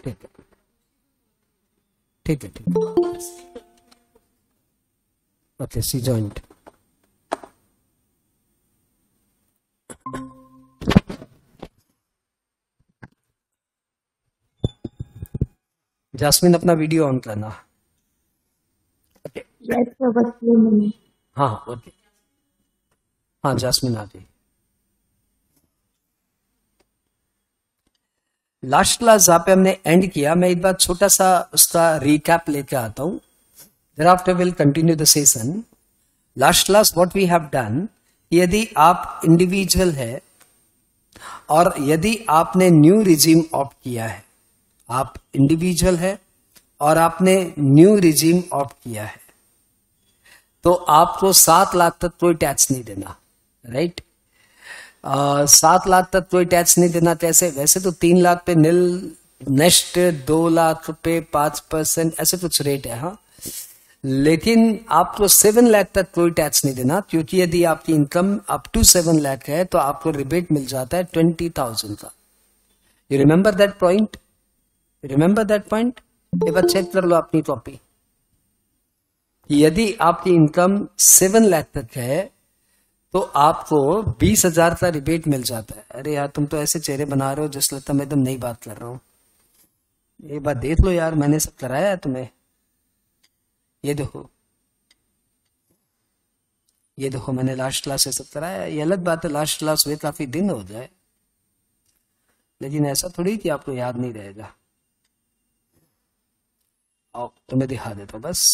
ठीक है ठीक है ठीक है। ओके, सी जॉइंट। जास्मिन अपना वीडियो ऑन करना। ओके, हाँ ओके, हाँ जास्मिन आ गई। लास्ट क्लास जहाँ पे हमने एंड किया, मैं एक बार छोटा सा उसका रिकैप लेके आता हूँ, thereafter we'll continue the session. Last class what we have done, यदि आप इंडिविजुअल है और यदि आपने न्यू रिजीम ऑप्ट किया है, आप इंडिविजुअल है और आपने न्यू रिजीम ऑप्ट किया है, तो आपको 7 लाख तक कोई टैक्स नहीं देना, राइट। 7 लाख तक कोई टैक्स नहीं देना। कैसे? वैसे तो 3 लाख पे निल, नेक्स्ट 2 लाख पे 5% ऐसे कुछ रेट है, हाँ, लेकिन आपको 7 लाख तक कोई टैक्स नहीं देना, क्योंकि यदि आपकी इनकम अप टू 7 लाख है तो आपको रिबेट मिल जाता है 20,000 का। You remember that point? Remember that point? एक बार चेक कर लो अपनी कॉपी। यदि आपकी इनकम 7 लाख तक है तो आपको 20,000 का रिबेट मिल जाता है। अरे यार, तुम तो ऐसे चेहरे बना रहे हो जिस लगता मैं एकदम नई बात कर रहा हूं। ये बात देख लो यार, मैंने सब कराया है तुम्हें। ये देखो, ये देखो, मैंने लास्ट क्लास से सब कराया। ये अलग बात है लास्ट क्लास हुए काफी दिन हो जाए, लेकिन ऐसा थोड़ी कि आपको याद नहीं रहेगा। आओ तुम्हें दिखा देता हूं बस।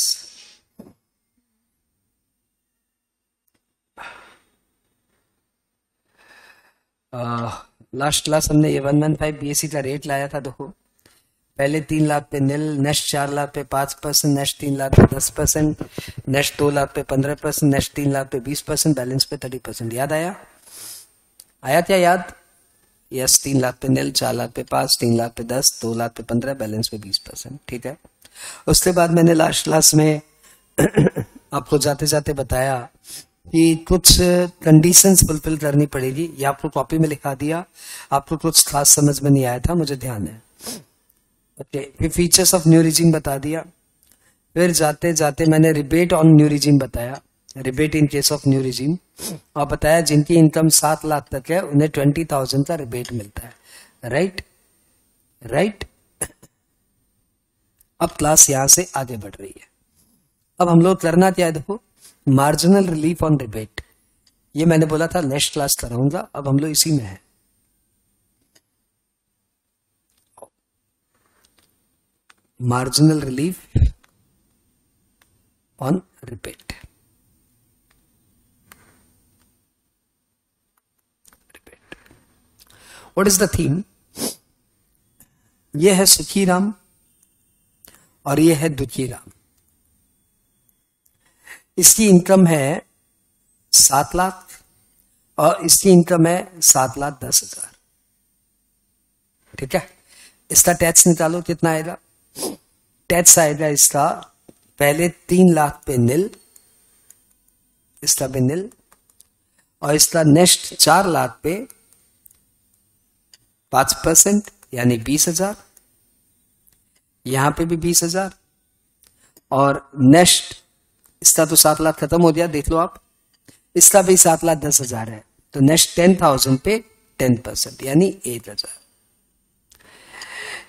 लास्ट क्लास हमने ये 115 बीएससी का रेट लाया था। देखो, पहले 3 लाख पे निल, नेक्स्ट 4 लाख पे 5%, नेक्स्ट 3 लाख पे 10%, नेक्स्ट 2 लाख पे 15%, नेक्स्ट 3 लाख पे 20%, बैलेंस पे 30%। याद आया? आया क्या याद? यस, 3 लाख पे निल, 4 लाख पे 5, 3 लाख पे 10, 2 लाख पे 15, बैलेंस पे 20%। ठीक है। उसके बाद मैंने लास्ट क्लास में आपको जाते जाते बताया कि कुछ कंडीशंस फुलफिल करनी पड़ेगी। ये आपको कॉपी में लिखा दिया, आपको कुछ खास समझ में नहीं आया था, मुझे ध्यान है। ओके, फिर फीचर्स ऑफ न्यू रिजीम बता दिया। फिर जाते जाते मैंने रिबेट ऑन न्यू रिजीम बताया, rebate in case of new regime, और बताया जिनकी इनकम 7 लाख तक है उन्हें 20,000 का रिबेट मिलता है। Right right. अब क्लास यहां से आगे बढ़ रही है। अब हम लोग करना क्या है, देखो, मार्जिनल रिलीफ ऑन रिबेट। ये मैंने बोला था नेक्स्ट क्लास कराऊंगा, अब हम लोग इसी में है। Marginal relief on rebate. What is the theme? ये है सुखी राम और ये है दुखी राम। इसकी इनकम है 7 लाख और इसकी इनकम है 7,10,000। ठीक है। इसका टैक्स निकालो, कितना आएगा? टैक्स आएगा इसका पहले 3 लाख पे निल, इसका भी निल, और इसका नेक्स्ट 4 लाख पे 5% यानी 20,000, यहां पे भी 20,000, और नेक्स्ट इसका तो 7 लाख खत्म हो गया, देख लो आप, इसका भी 7,10,000 है, तो नेक्स्ट 10,000 पे 10% यानी 1,000,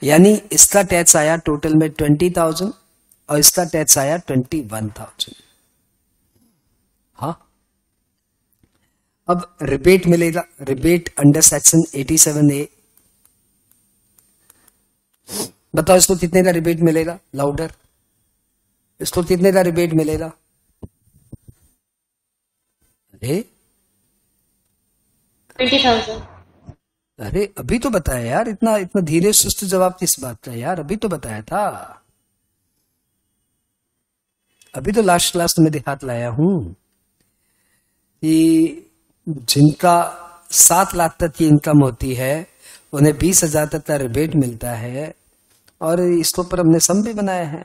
यानी इसका टैक्स आया टोटल में 20,000 और इसका टैक्स आया 21,000। हाँ, अब रिबेट मिलेगा, रिबेट अंडर सेक्शन 87A। बताओ इसको कितने का रिबेट मिलेगा? लाउडर, इसको कितने का रिबेट मिलेगा? अरे 20,000। अरे अभी तो बताया यार, इतना इतना धीरे सुस्त जवाब किस बात का यार? अभी तो बताया था, अभी तो लास्ट क्लास में दिखात लाया हूं कि जिनका 7 लाख तक की इनकम होती है उन्हें 20,000 तक का रिबेट मिलता है, और इसके ऊपर हमने सम भी बनाया है।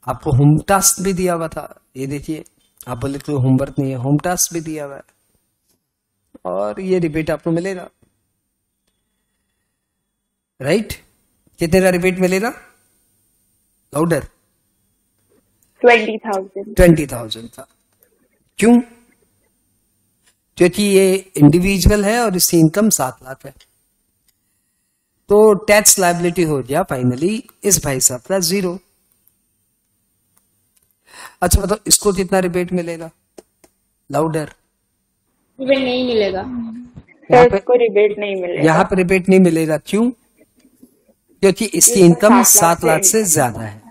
आपको होम टास्क भी दिया हुआ था, ये देखिए, आप बोले तो होमवर्क नहीं है, होम टास्क भी दिया हुआ है, और ये रिबेट आपको मिलेगा। राइट, कितने का रिबेट मिलेगा? लाउडर। 20,000। 20,000 का। क्यों? क्योंकि ये इंडिविजुअल है और इसकी इनकम 7 लाख है। तो टैक्स लायबिलिटी हो गया फाइनली इस भाई साहब का 0। अच्छा बताओ इसको कितना रिबेट मिलेगा? लाउडर। रिबेट नहीं मिलेगा। तो इसको रिबेट नहीं मिलेगा। यहाँ पे रिबेट नहीं मिलेगा। क्यों? क्योंकि इसकी इनकम 7 लाख से ज्यादा है,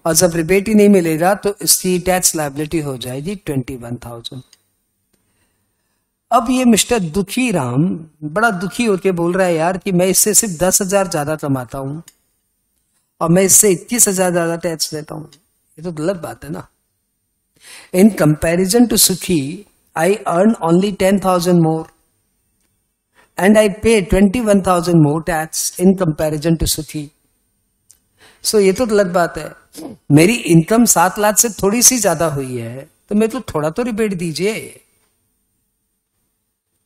और जब रिबेट ही नहीं मिलेगा तो इसकी टैक्स लायबिलिटी हो जाएगी 21,000। अब ये मिस्टर दुखी राम बड़ा दुखी होके बोल रहा है यार कि मैं इससे सिर्फ 10,000 ज्यादा कमाता हूं और मैं इससे 21,000 ज्यादा टैक्स देता हूं। ये तो गलत बात है ना। इन कंपैरिजन टू सुखी I earn only 10,000 more and I pay 21,000 more tax in comparison to Sukhi. So ये तो गलत बात है। मेरी इनकम 7 लाख से थोड़ी सी ज्यादा हुई है तो मैं तो थोड़ा तो रिबेट दीजिए।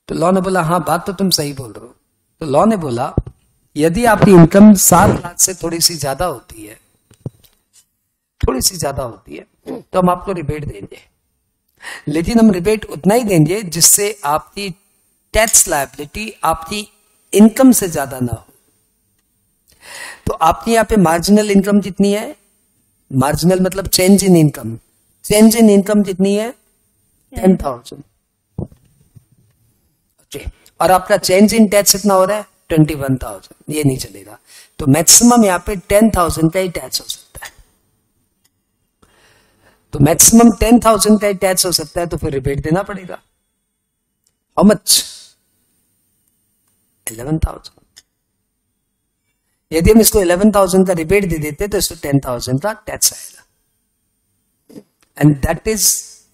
तो लॉ ने बोला हाँ बात तो तुम सही बोल रहे हो। तो लॉ ने बोला यदि आपकी इनकम 7 लाख से थोड़ी सी ज्यादा होती है, थोड़ी सी ज्यादा होती है, तो हम आपको रिबेट देंगे, लेकिन हम रिबेट उतना ही देंगे जिससे आपकी टैक्स लायबिलिटी आपकी इनकम से ज्यादा ना हो। तो आपके यहां पे मार्जिनल इनकम कितनी है? मार्जिनल मतलब change in income. Change in income कितनी है? 10,000। ओके, और आपका चेंज इन टैक्स कितना हो रहा है? 21,000। ये नहीं चलेगा। तो मैक्सिमम यहां पे 10,000 का ही टैक्स हो सकता है। तो मैक्सिमम 10,000 का ही टैक्स हो सकता है, तो फिर रिबेट देना पड़ेगा। How much? 11,000। यदि हम इसको 11,000 का रिबेट दे देते तो इसको 10,000 का टैक्स आएगा। And that is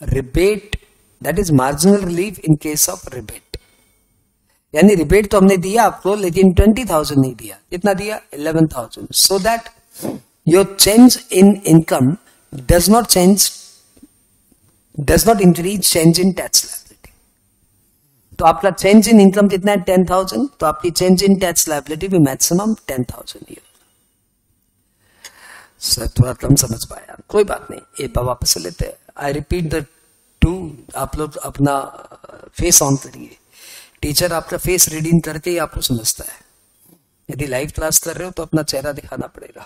rebate, that is marginal relief in case of rebate. यानी रिबेट तो हमने दिया आपको, लेकिन 20,000 नहीं दिया। कितना दिया? 11,000। So that your change in income does not increase change in tax liability. तो आपका चेंज इन इनकम कितना है? 10,000। तो आपकी चेंज इन टैक्स लायबिलिटी भी मैक्सिमम 10,000 ही होगा। सर थोड़ा कम समझ पाया, कोई बात नहीं, एक बार वापस से लेते हैं। I repeat the 2। आप लोग अपना फेस ऑन करिए। टीचर आपका फेस रीडिंग करके ही आपको समझता है। यदि लाइव क्लास कर रहे हो तो अपना चेहरा दिखाना पड़ेगा।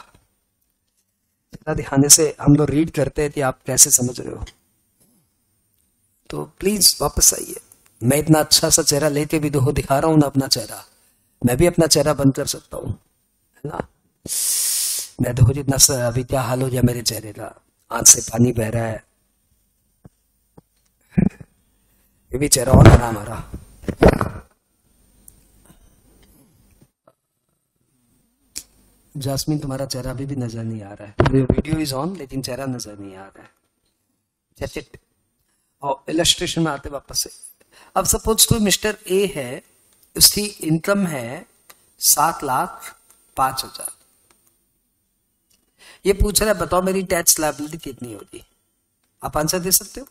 चेहरा दिखाने से हम लोग रीड करते हैं कि आप कैसे समझ रहे हो। तो प्लीज वापस आइए। मैं इतना अच्छा सा चेहरा लेके भी तो दिखा रहा हूं ना अपना चेहरा। मैं भी अपना चेहरा बंद कर सकता हूं, है ना। मैं देखो जितना अभी क्या हाल हो गया मेरे चेहरे का, आंख से पानी बह रहा है। ये भी चेहरा और बना हमारा। जास्मिन तुम्हारा चेहरा अभी भी नजर नहीं आ रहा है। वीडियो इज ऑन लेकिन चेहरा नजर नहीं आ रहा है। That's it. और इलस्ट्रेशन में आते वापस से। अब सपोज कोई मिस्टर ए है, उसकी इनकम है 7,05,000। ये पूछ रहा है बताओ मेरी टैक्स लायबिलिटी कितनी होगी? आप आंसर दे सकते हो?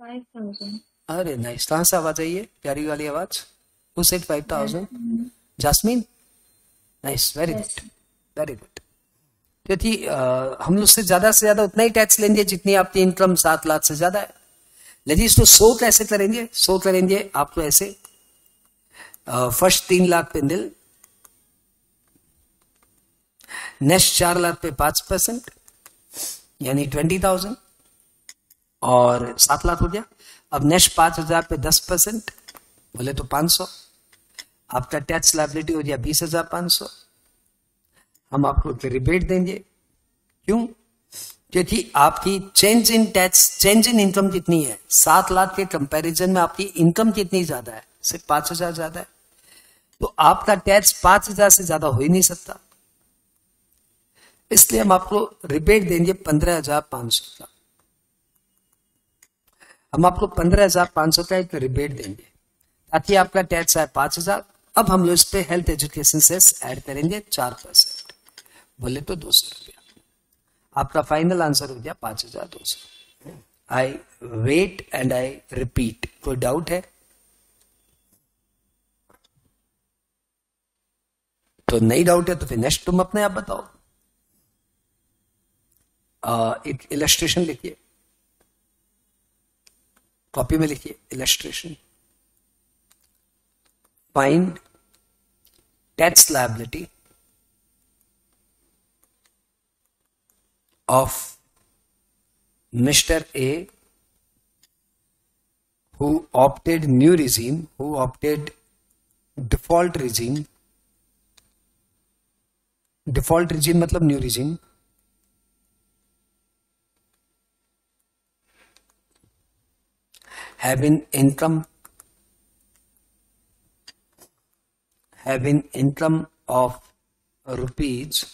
5,000। अरे नाइस, कहां से आवाज आई है? प्यारी वाली आवाज। Who said 5,000? Jasmine. Nice, very good, very good. क्योंकि हम लोग से ज्यादा उतना ही टैक्स लेंगे जितनी आपकी इनकम 7 लाख से ज्यादा है। लेकिन इसको 100 कैसे करेंगे? 100 करेंगे आपको ऐसे, फर्स्ट 3 लाख पे निल, नेक्स्ट 4 लाख पे 5% यानी 20,000 और 7 लाख हो गया। अब नेक्स्ट 5,000 पे 10% बोले तो 500। आपका टैक्स लायबिलिटी हो गया 20,500। हम आपको रिबेट देंगे। क्यों? क्योंकि आपकी change in tax, change in income कितनी है? 7 लाख के कंपैरिजन में आपकी इनकम कितनी ज्यादा है? सिर्फ 5,000 ज्यादा है। तो आपका टैक्स 5,000 से ज्यादा हो ही नहीं सकता, इसलिए हम आपको रिबेट देंगे 15,500 का। हम आपको 15,500 का एक रिबेट देंगे ताकि आपका टैक्स आए 5,000। अब हम लोग इस पे हेल्थ एजुकेशन सेस ऐड करेंगे 4%, बोले तो 200 रुपया। आपका फाइनल आंसर हो गया 5,200। I wait and I repeat. कोई डाउट है? तो नहीं डाउट है तो फिर नेक्स्ट तुम अपने आप बताओ। एक इलस्ट्रेशन लिखिए, कॉपी में लिखिए illustration. Find tax liability of Mr. A who opted new regime, who opted default regime, default regime मतलब new regime, having income of rupees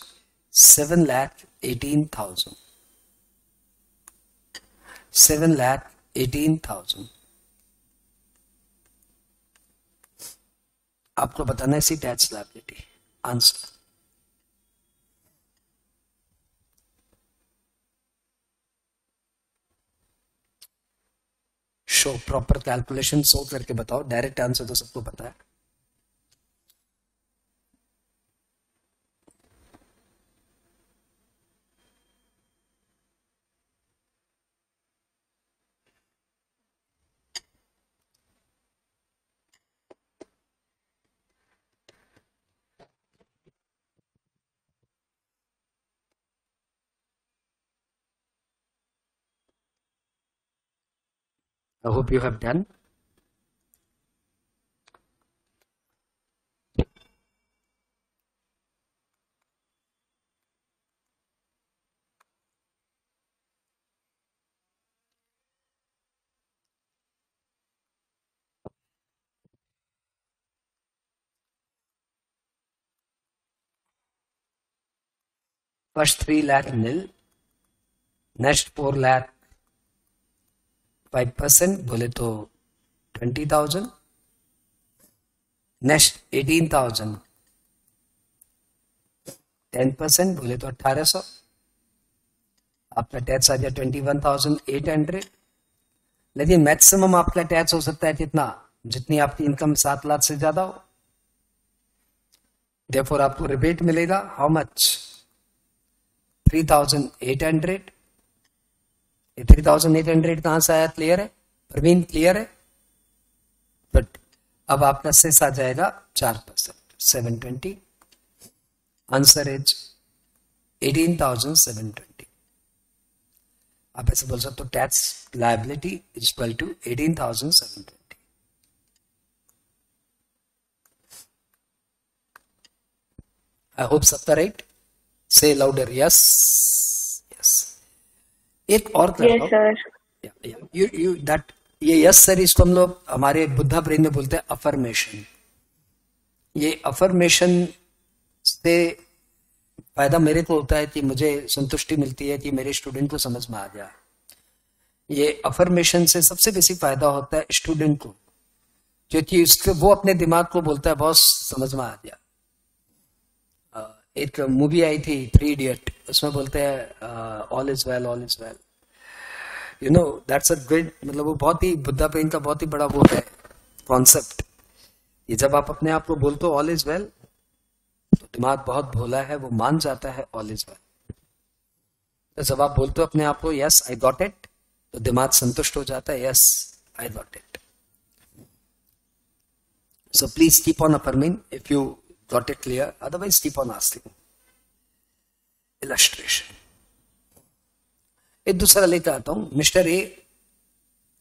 7,18,000, 7,18,000। आपको बताना है see tax liability. Answer show proper calculation सो करके बताओ, direct answer तो सबको पता है। I hope you have done. First 3 lakh nil, next 4 lakh 5% बोले तो 20,000, नेक्स्ट 18,000 10% बोले तो 1,800, आपका टैक्स आ जाए 21,800। लेकिन मैक्सिमम आपका टैक्स हो सकता है कितना, जितनी आपकी इनकम 7 लाख से ज्यादा हो। देयरफॉर आपको रिबेट मिलेगा हाउ मच, 3,800। 3,800 कहां से आया, क्लियर है प्रवीण, क्लियर है। बट अब आपका सेस आ जाएगा 4%, 720। Answer is 18,720। आप ऐसे बोल सकते हो tax liability is equal to 18,720। I hope सबका राइट, से लाउडर यस यस। एक और यस सर। यू दैट, ये यस सर इसको हम लोग हमारे बुद्धा ब्रेन में बोलते हैं अफर्मेशन। ये अफर्मेशन से फायदा मेरे को होता है कि मुझे संतुष्टि मिलती है कि मेरे स्टूडेंट को समझ में आ गया। ये अफर्मेशन से सबसे बेसिक फायदा होता है स्टूडेंट को, क्योंकि उसके वो अपने दिमाग को बोलता है बॉस समझ में आ गया। एक मूवी आई थी 3 इडियट, उसमें बोलते हैं all is well, all is well. You know that's a good, मतलब वो बहुत ही बुद्धा ब्रेन का बहुत ही बड़ा वो है कॉन्सेप्ट। ये जब आप अपने आप को बोलते हो ऑल इज वेल, तो दिमाग बहुत भोला है, वो मान जाता है ऑल इज वेल। तो जब आप बोलते हो अपने आप को यस आई गॉट इट, तो दिमाग संतुष्ट हो जाता है, yes I got it. So please keep on affirming if you got it clear, otherwise keep on asking. Illustration एक दूसरा लेकर आता हूं। Mister A,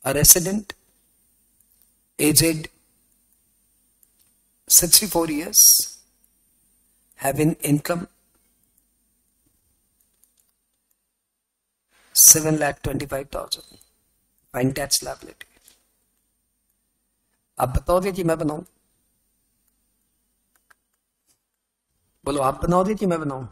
a resident, aged 64 years, having income 7,25,000, fine tax liability. आप बताओगे कि मैं बनाऊं? बोलो, आप बनाओगे कि मैं बनाऊं?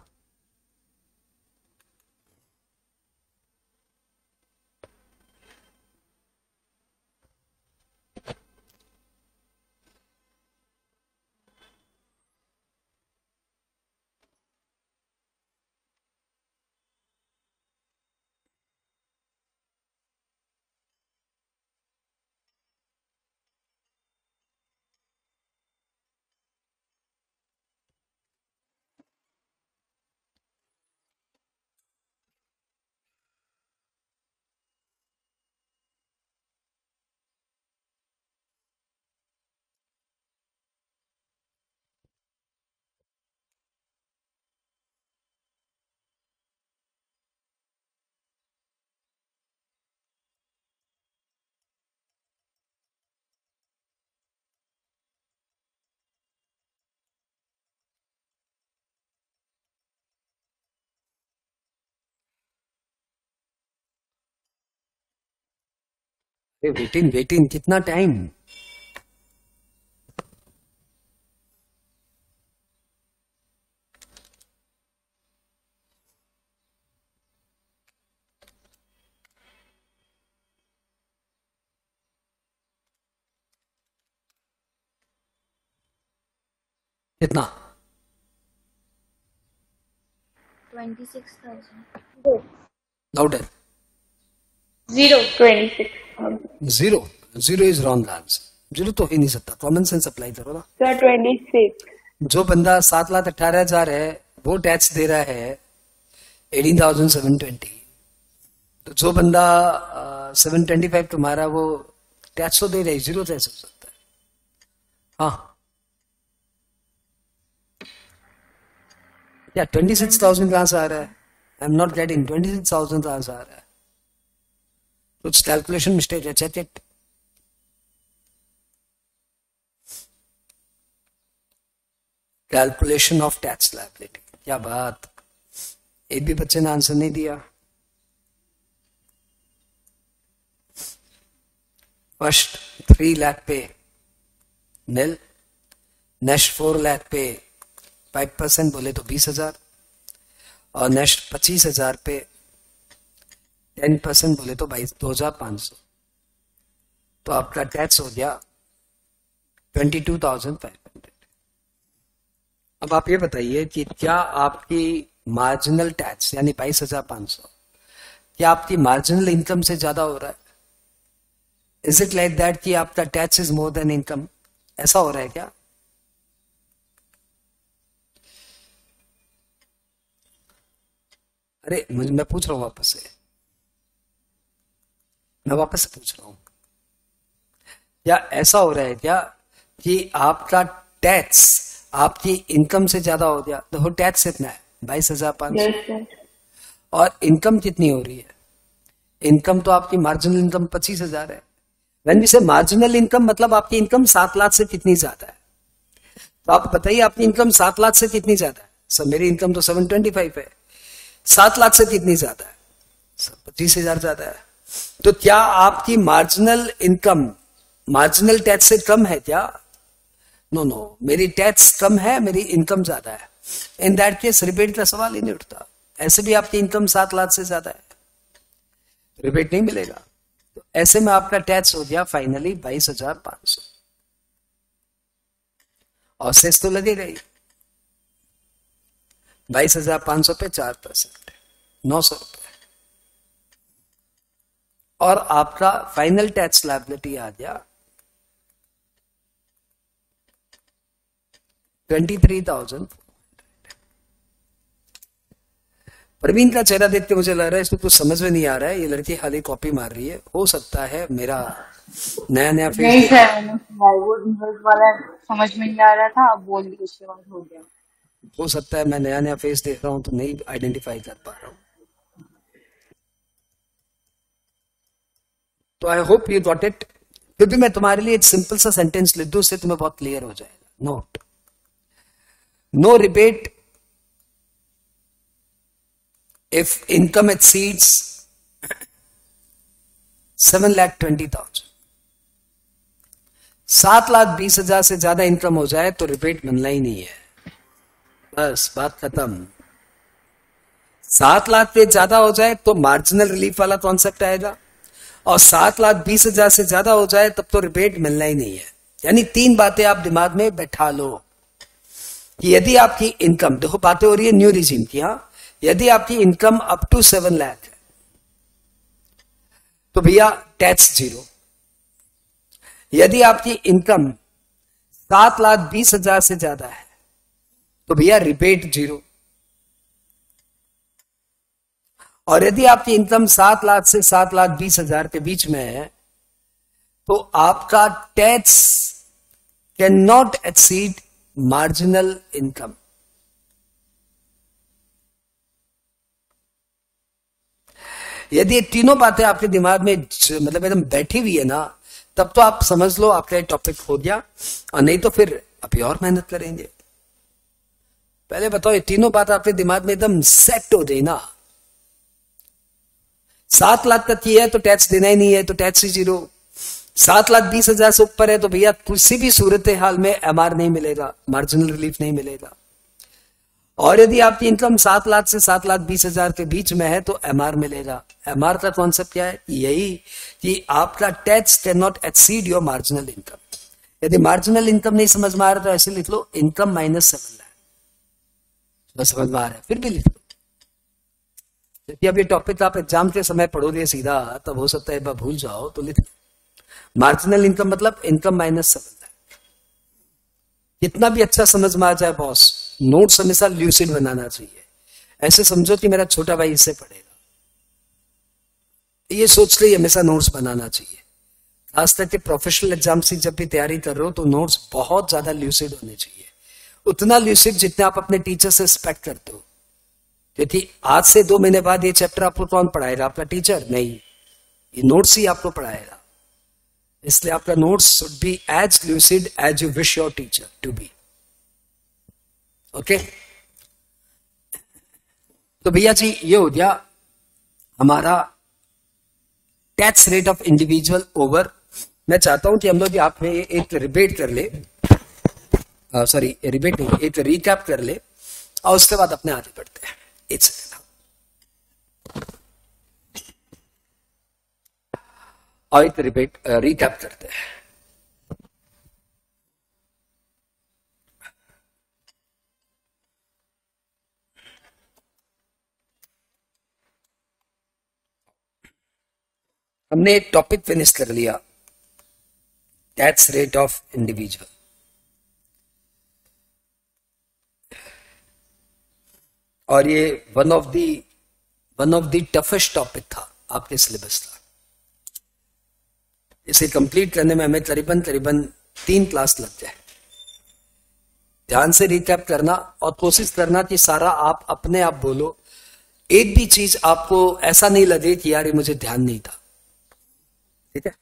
वेटिंग वेटिंग कितना टाइम? कितना? 26,000. Louder. 26,000. Zero. Zero is wrong answer. Zero तो ही नहीं सकता. कॉमन सेंस अप्लाई करो ना. Sir, 26. जो बंदा 7,18,000 है वो टैक्स दे रहा है 18,720. तो जो बंदा 725 तुम्हारा वो टैक्स तो दे रहा है, जीरो टैक्स हो सकता है. हाँ क्या 26,000 कहां से आ रहा है? I am not getting. 26,000 कहां से आ रहा है? कुछ कैलकुलेशन मिस्टेक है. Check it. Calculation of tax liability. क्या बात, एक भी बच्चे ने आंसर नहीं दिया. फर्स्ट 3 लाख पे नील. नेक्स्ट 4 लाख पे 5% बोले तो 20,000. और नेक्स्ट 25,000 पे 10% बोले तो 2,500. तो आपका टैक्स हो गया 22,500. अब आप ये बताइए कि क्या आपकी मार्जिनल टैक्स यानी 22,500 क्या आपकी मार्जिनल इनकम से ज्यादा हो रहा है? इज इट लाइक दैट कि आपका tax is more than income? ऐसा हो रहा है क्या? अरे मैं पूछ रहा हूं वापस से. मैं वापस से पूछ रहा हूं, क्या ऐसा हो रहा है क्या कि आपका टैक्स आपकी इनकम से ज्यादा हो गया? देखो टैक्स कितना है 22,500. Yes, sir. और इनकम कितनी हो रही है? इनकम तो आपकी मार्जिनल इनकम 25,000 है. व्हेन वी से मार्जिनल इनकम मतलब आपकी इनकम 7 लाख से कितनी ज्यादा है? तो आप बताइए आपकी इनकम 7 लाख से कितनी ज्यादा है? सर मेरी इनकम तो 725 है. 7 लाख से कितनी ज्यादा है? सर 25,000 ज्यादा है. तो क्या आपकी मार्जिनल इनकम मार्जिनल टैक्स से कम है क्या? नो नो, मेरी टैक्स कम है, मेरी इनकम ज्यादा है. इन दैट केस रिबेट का सवाल ही नहीं उठता. ऐसे भी आपकी इनकम 7 लाख से ज्यादा है, रिबेट नहीं मिलेगा. तो ऐसे में आपका टैक्स हो गया फाइनली 22,500. और सेस तो लगेगा ही. 22,500 पे 4% 900 रुपए. और आपका फाइनल टैक्स लायबिलिटी आ गया 23,000. प्रवीण का चेहरा देख के मुझे लग रहा है इसको कुछ समझ में नहीं आ रहा है. ये लड़की खाली कॉपी मार रही है. हो सकता है मेरा नया नहीं फेस. सर, वो रिजल्ट वाला समझ में नहीं आ रहा था, अब बोल दी उसके बाद हो गया. हो सकता है मैं नया फेस देख रहा हूं तो नहीं आइडेंटिफाई कर पा रहा हूं. तो I hope you got it. फिर भी मैं तुम्हारे लिए एक सिंपल सा सेंटेंस लिख दूं, उससे तुम्हें बहुत क्लियर हो जाएगा. Note, no rebate if income exceeds 7,20,000. 7,20,000 से ज्यादा इनकम हो जाए तो रिबेट मिलना ही नहीं है. बस बात खत्म. 7 लाख पे ज्यादा हो जाए तो मार्जिनल रिलीफ वाला कॉन्सेप्ट आएगा. और 7,20,000 से ज्यादा हो जाए तब तो रिबेट मिलना ही नहीं है. यानी 3 बातें आप दिमाग में बैठा लो कि यदि आपकी इनकम, देखो बातें हो रही है न्यू रिजीम की. हाँ, यदि आपकी इनकम अप टू 7 लाख है तो भैया टैक्स 0. यदि आपकी इनकम 7,20,000 से ज्यादा है तो भैया रिबेट 0. और यदि आपकी इनकम 7 लाख से 7,20,000 के बीच में है तो आपका tax can not exceed marginal income. यदि ये तीनों बातें आपके दिमाग में मतलब एकदम बैठी हुई है ना, तब तो आप समझ लो आपका टॉपिक हो गया. और नहीं तो फिर अभी और मेहनत करेंगे. पहले बताओ ये तीनों बात आपके दिमाग में एकदम सेट हो जाए ना. 7 लाख तक की है तो टैक्स देना ही नहीं है तो टैक्स ही 0. 7,20,000 से ऊपर है तो भैया किसी भी सूरत हाल में एमआर नहीं मिलेगा, मार्जिनल रिलीफ नहीं मिलेगा। और यदि आपकी इनकम 7 लाख से 7,20,000 के बीच में है तो एमआर मिलेगा। एमआर का कॉन्सेप्ट क्या है? यही कि आपका tax can not exceed your marginal income. यदि मार्जिनल इनकम नहीं समझ में आ रहा तो ऐसे लिख लो इनकम -7 लाख। समझ में आ रहा है फिर भी लिख लो। यदि अब ये टॉपिक आप एग्जाम के समय पढ़ोगे सीधा तब हो सकता है भूल जाओ, तो लिख लो मार्जिनल इनकम मतलब इनकम -7 लाख। कितना भी अच्छा समझ में आ जाए बॉस, नोट्स हमेशा ल्यूसिड बनाना चाहिए। ऐसे समझो कि मेरा छोटा भाई इससे पढ़ेगा, ये सोच के हमेशा नोट्स बनाना चाहिए। खास करके प्रोफेशनल एग्जाम की जब भी तैयारी कर रहे हो तो नोट्स बहुत ज्यादा ल्यूसिड होने चाहिए, उतना ल्यूसिड जितना आप अपने टीचर से एक्सपेक्ट करते हो। क्योंकि आज से 2 महीने बाद ये चैप्टर आपको कौन पढ़ाएगा? आपका टीचर नहीं, ये नोट्स ही आपको पढ़ाएगा। इसलिए आपका notes should be as lucid as you wish your teacher to be. Okay, तो भैया जी ये हो गया हमारा tax rate of individual over. मैं चाहता हूं कि हम लोग आप में एक रिबेट कर ले, सॉरी रिबेट नहीं, एक रिकैप कर ले और उसके बाद अपने आगे बढ़ते हैं। एक सेकंड, और एक रिबेट रिकैप करते हैं। हमने एक टॉपिक फिनिश कर लिया, टैक्स रेट ऑफ इंडिविजुअल। और ये one of the toughest topic था आपके सिलेबस का। इसे कंप्लीट करने में हमें करीबन 3 क्लास लग जाए। ध्यान से रिकैप करना और कोशिश करना कि सारा आप अपने आप बोलो, एक भी चीज आपको ऐसा नहीं लगे कि यार ये मुझे ध्यान नहीं था। ठीक है,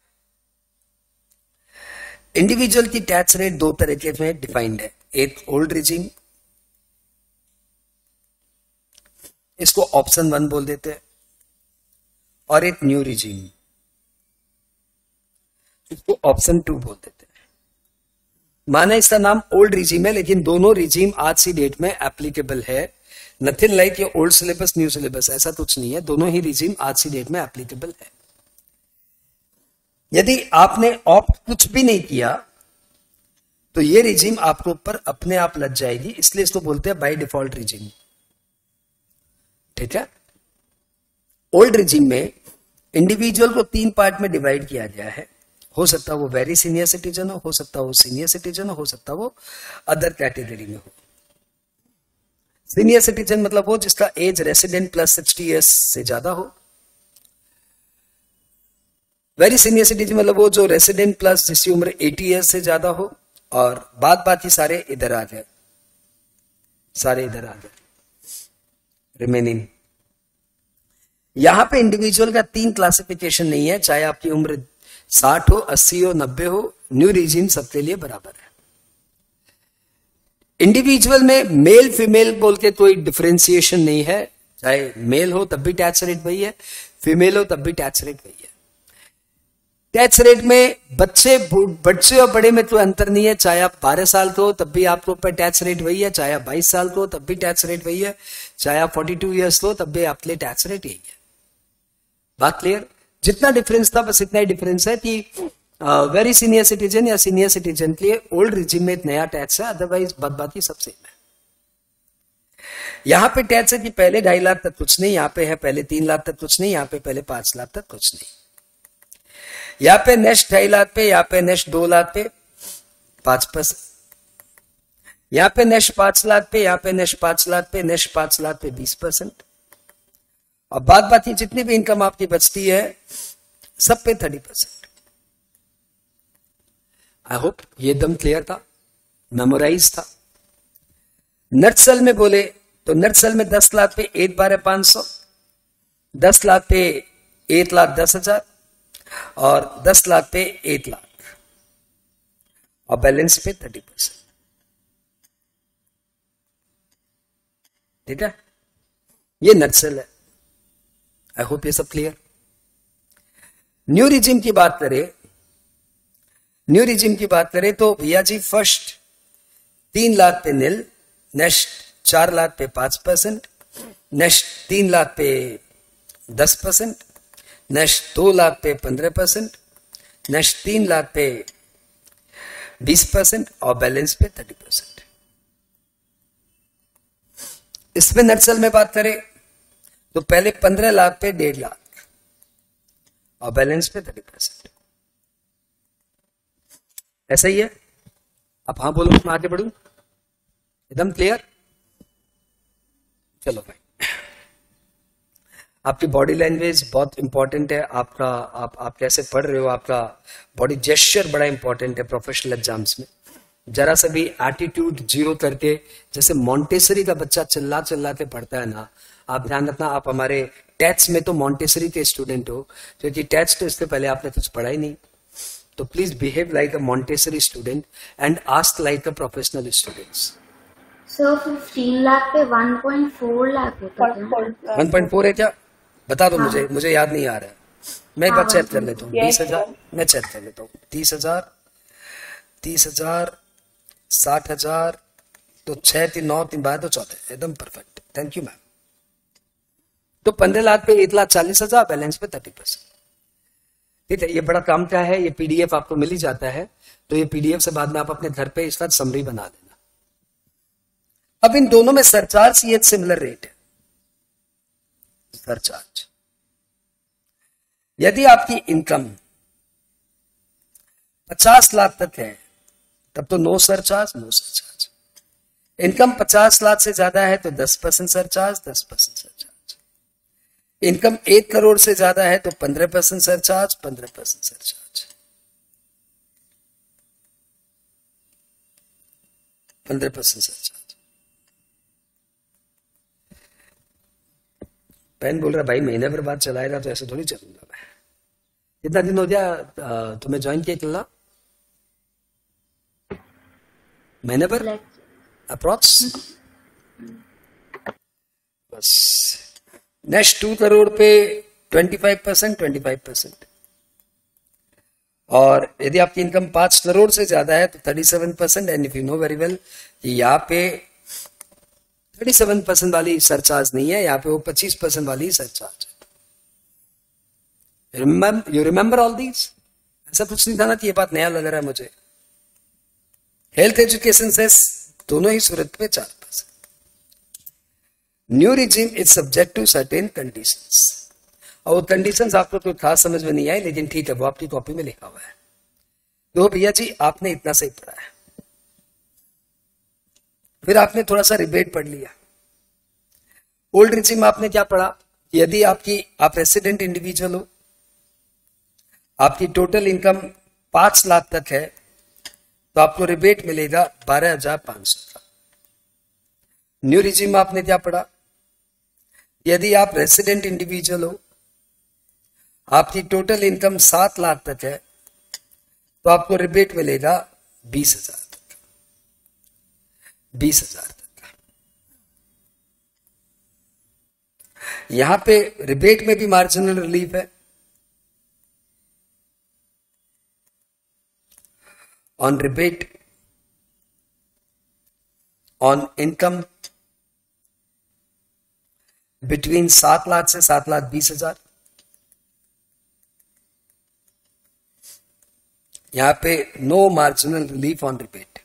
इंडिविजुअल की टैक्स रेट 2 तरीके में डिफाइंड है, एक ओल्ड रिजीम, इसको ऑप्शन 1 बोल देते हैं, और एक न्यू रिजीम, इसको ऑप्शन 2 बोल देते हैं। माना इसका नाम ओल्ड रिजीम है, लेकिन दोनों रिजीम आज की डेट में एप्लीकेबल है। नथिंग लाइक ये ओल्ड सिलेबस न्यू सिलेबस, ऐसा कुछ नहीं है, दोनों ही रिजीम आज की डेट में एप्लीकेबल है। यदि आपने ऑप्ट कुछ भी नहीं किया तो ये रिजीम आपके ऊपर अपने आप लग जाएगी, इसलिए इसको बोलते हैं बाय डिफॉल्ट रिजीम। ठीक है, ओल्ड रिजीम में इंडिविजुअल को 3 पार्ट में डिवाइड किया गया है। हो सकता है वो वेरी सीनियर सिटीजन हो सकता है वो सीनियर सिटीजन हो सकता है वो अदर कैटेगरी में हो। सीनियर सिटीजन मतलब वो जिसका एज रेसिडेंट प्लस 60 ईयर्स से ज्यादा हो। वेरी सीनियर सिटीजन मतलब वो जो रेसिडेंट प्लस जिसकी उम्र 80 ईयर्स से ज्यादा हो। और बाकी सारे इधर आ जाए, रिमेनिंग। यहां पे इंडिविजुअल का 3 क्लासिफिकेशन नहीं है, चाहे आपकी उम्र 60 हो, 80 हो, 90 हो, न्यू रिजीम सबके लिए बराबर है। इंडिविजुअल में मेल फीमेल बोल के कोई डिफरेंशिएशन नहीं है, चाहे मेल हो तब भी टैक्स रेट वही है, फीमेल हो तब भी टैक्स रेट वही है। टैक्स रेट में बच्चे और बड़े में तो अंतर नहीं है, चाहे आप 12 साल के हो तब भी आपके ऊपर टैक्स रेट वही है, चाहे आप 22 साल के हो तब भी टैक्स रेट वही है, चाहे आप 42 ईयर्स हो तब भी आपके लिए टैक्स रेट यही है। बात क्लियर? जितना डिफरेंस था बस इतना ही डिफरेंस है कि वेरी सीनियर सिटीजन या सीनियर सिटीजन के लिए ओल्ड रिजीम में एक नया टैक्स है, अदरवाइज बाकी सब सेम है। यहां पे टैक्स है कि पहले 2.5 लाख तक कुछ नहीं, यहां पे है पहले 3 लाख तक कुछ नहीं, यहां पे पहले 5 लाख तक कुछ नहीं। यहां पे नेक्स्ट 2.5 लाख पे, यहां पे नेक्स्ट 2 लाख पे 5%, यहां पे नेक्स्ट 5 लाख पे, यहां पे नेक्स्ट 5 लाख पे, नेक्स्ट 5 लाख पे 20%, और बाकी जितनी भी इनकम आपकी बचती है सब पे 30%। आई होप ये एकदम क्लियर था, मेमोराइज था। नटसेल में बोले तो नटसेल में 10 लाख पे 1,12,500, 10 लाख पे 1,10,000 और 10 लाख पे 1 लाख, और बैलेंस पे 30%। ठीक है, ये नटसेल है। आई होप ये सब क्लियर। न्यू रिजीम की बात करें न्यू रिजिम की बात करें तो भैया जी फर्स्ट 3 लाख पे नील, नेक्स्ट 4 लाख पे 5%, नेक्स्ट 3 लाख पे 10%, नेक्स्ट 2 लाख पे 15%, नेक्स्ट 3 लाख पे 20% और बैलेंस पे 30%। इसमें नक्सल में बात करें तो पहले 15 लाख पे 1.5 लाख और बैलेंस पे 30%। ऐसा ही है। अब हाँ बोलो, मैं आगे बढ़ूं, एकदम क्लियर। चलो भाई, आपकी बॉडी लैंग्वेज बहुत इंपॉर्टेंट है। आपका आप कैसे पढ़ रहे हो, आपका बॉडी जेस्चर बड़ा इंपॉर्टेंट है प्रोफेशनल एग्जाम्स में। जरा सा भी एटीट्यूड जीरो करके, जैसे मॉन्टेसरी का बच्चा चिल्ला चिल्ला के पढ़ता है ना, आप ध्यान रखना। आप हमारे टेट्स में तो मॉन्टेसरी के स्टूडेंट हो, क्योंकि टेट्स तो इससे पहले आपने कुछ पढ़ा ही नहीं। तो please behave like a Montessori student and ask like a professional students. Sir 15 lakh पे 1.4 लाख होता है। 1.4 है क्या? बता दो मुझे, मुझे याद नहीं आ रहा है। मैं एक बार चेक कर लेता हूँ। 20,000 मैं चेक कर लेता हूँ। 30,000, 60,000, तो 6, 3, 9, 3, 12, तो 14, एकदम परफेक्ट। Thank you ma'am. तो 15 लाख पे 1,40,000, बैलेंस पे 30%। ठीक है, ये बड़ा काम का है। ये पीडीएफ आपको मिल ही जाता है, तो ये पीडीएफ से बाद में आप अपने घर पे इस बार समरी बना देना। अब इन दोनों में सरचार्ज ये सिमिलर रेट है। सरचार्ज, यदि आपकी इनकम 50 लाख तक है तब तो no surcharge, no surcharge. Income 50 lakh से ज्यादा है तो 10% सरचार्ज, 10% सरचार्ज। इनकम 1 करोड़ से ज्यादा है तो 15% सरचार्ज, 15% सरचार्ज, 15% सरचार्ज। पेन बोल रहा भाई महीने भर बाद चलाएगा तो ऐसे थोड़ी चलूंगा मैं। कितना दिन हो गया तुम्हें ज्वाइन किया चलना? महीने भर अप्रॉक्स। बस नेक्स्ट 2 करोड़ पे 25%, 25%। और यदि आपकी इनकम 5 करोड़ से ज्यादा है तो 37%। And if you know very well, यहाँ पे 37% वाली सरचार्ज नहीं है, यहाँ पे वो 25% वाली सरचार्ज है। You remember all these? ऐसा कुछ नहीं था ना कि ये बात नया लग रहा है मुझे। हेल्थ एजुकेशन सेस दोनों ही सूरत पे 4%। New regime is subject to certain conditions, और वो कंडीशंस आपको कोई खास समझ में नहीं आई, लेकिन ठीक है, वो आपकी कॉपी में लिखा हुआ है। तो भैया जी आपने इतना सही पढ़ा है। फिर आपने थोड़ा सा रिबेट पढ़ लिया। ओल्ड रिजिम में आपने क्या पढ़ा? यदि आप रेसिडेंट इंडिविजुअल हो, आपकी टोटल इनकम 5 लाख तक है तो आपको रिबेट मिलेगा 12,500 का। न्यू रिजिम में आपने क्या पढ़ा? यदि आप रेसिडेंट इंडिविजुअल हो, आपकी टोटल इनकम 7 लाख तक है तो आपको रिबेट मिलेगा 20,000 तक, 20,000 तक। यहां पे रिबेट में भी मार्जिनल रिलीफ है। On rebate on income between 7 lakh से 7,20,000, यहां पे no marginal relief on rebate.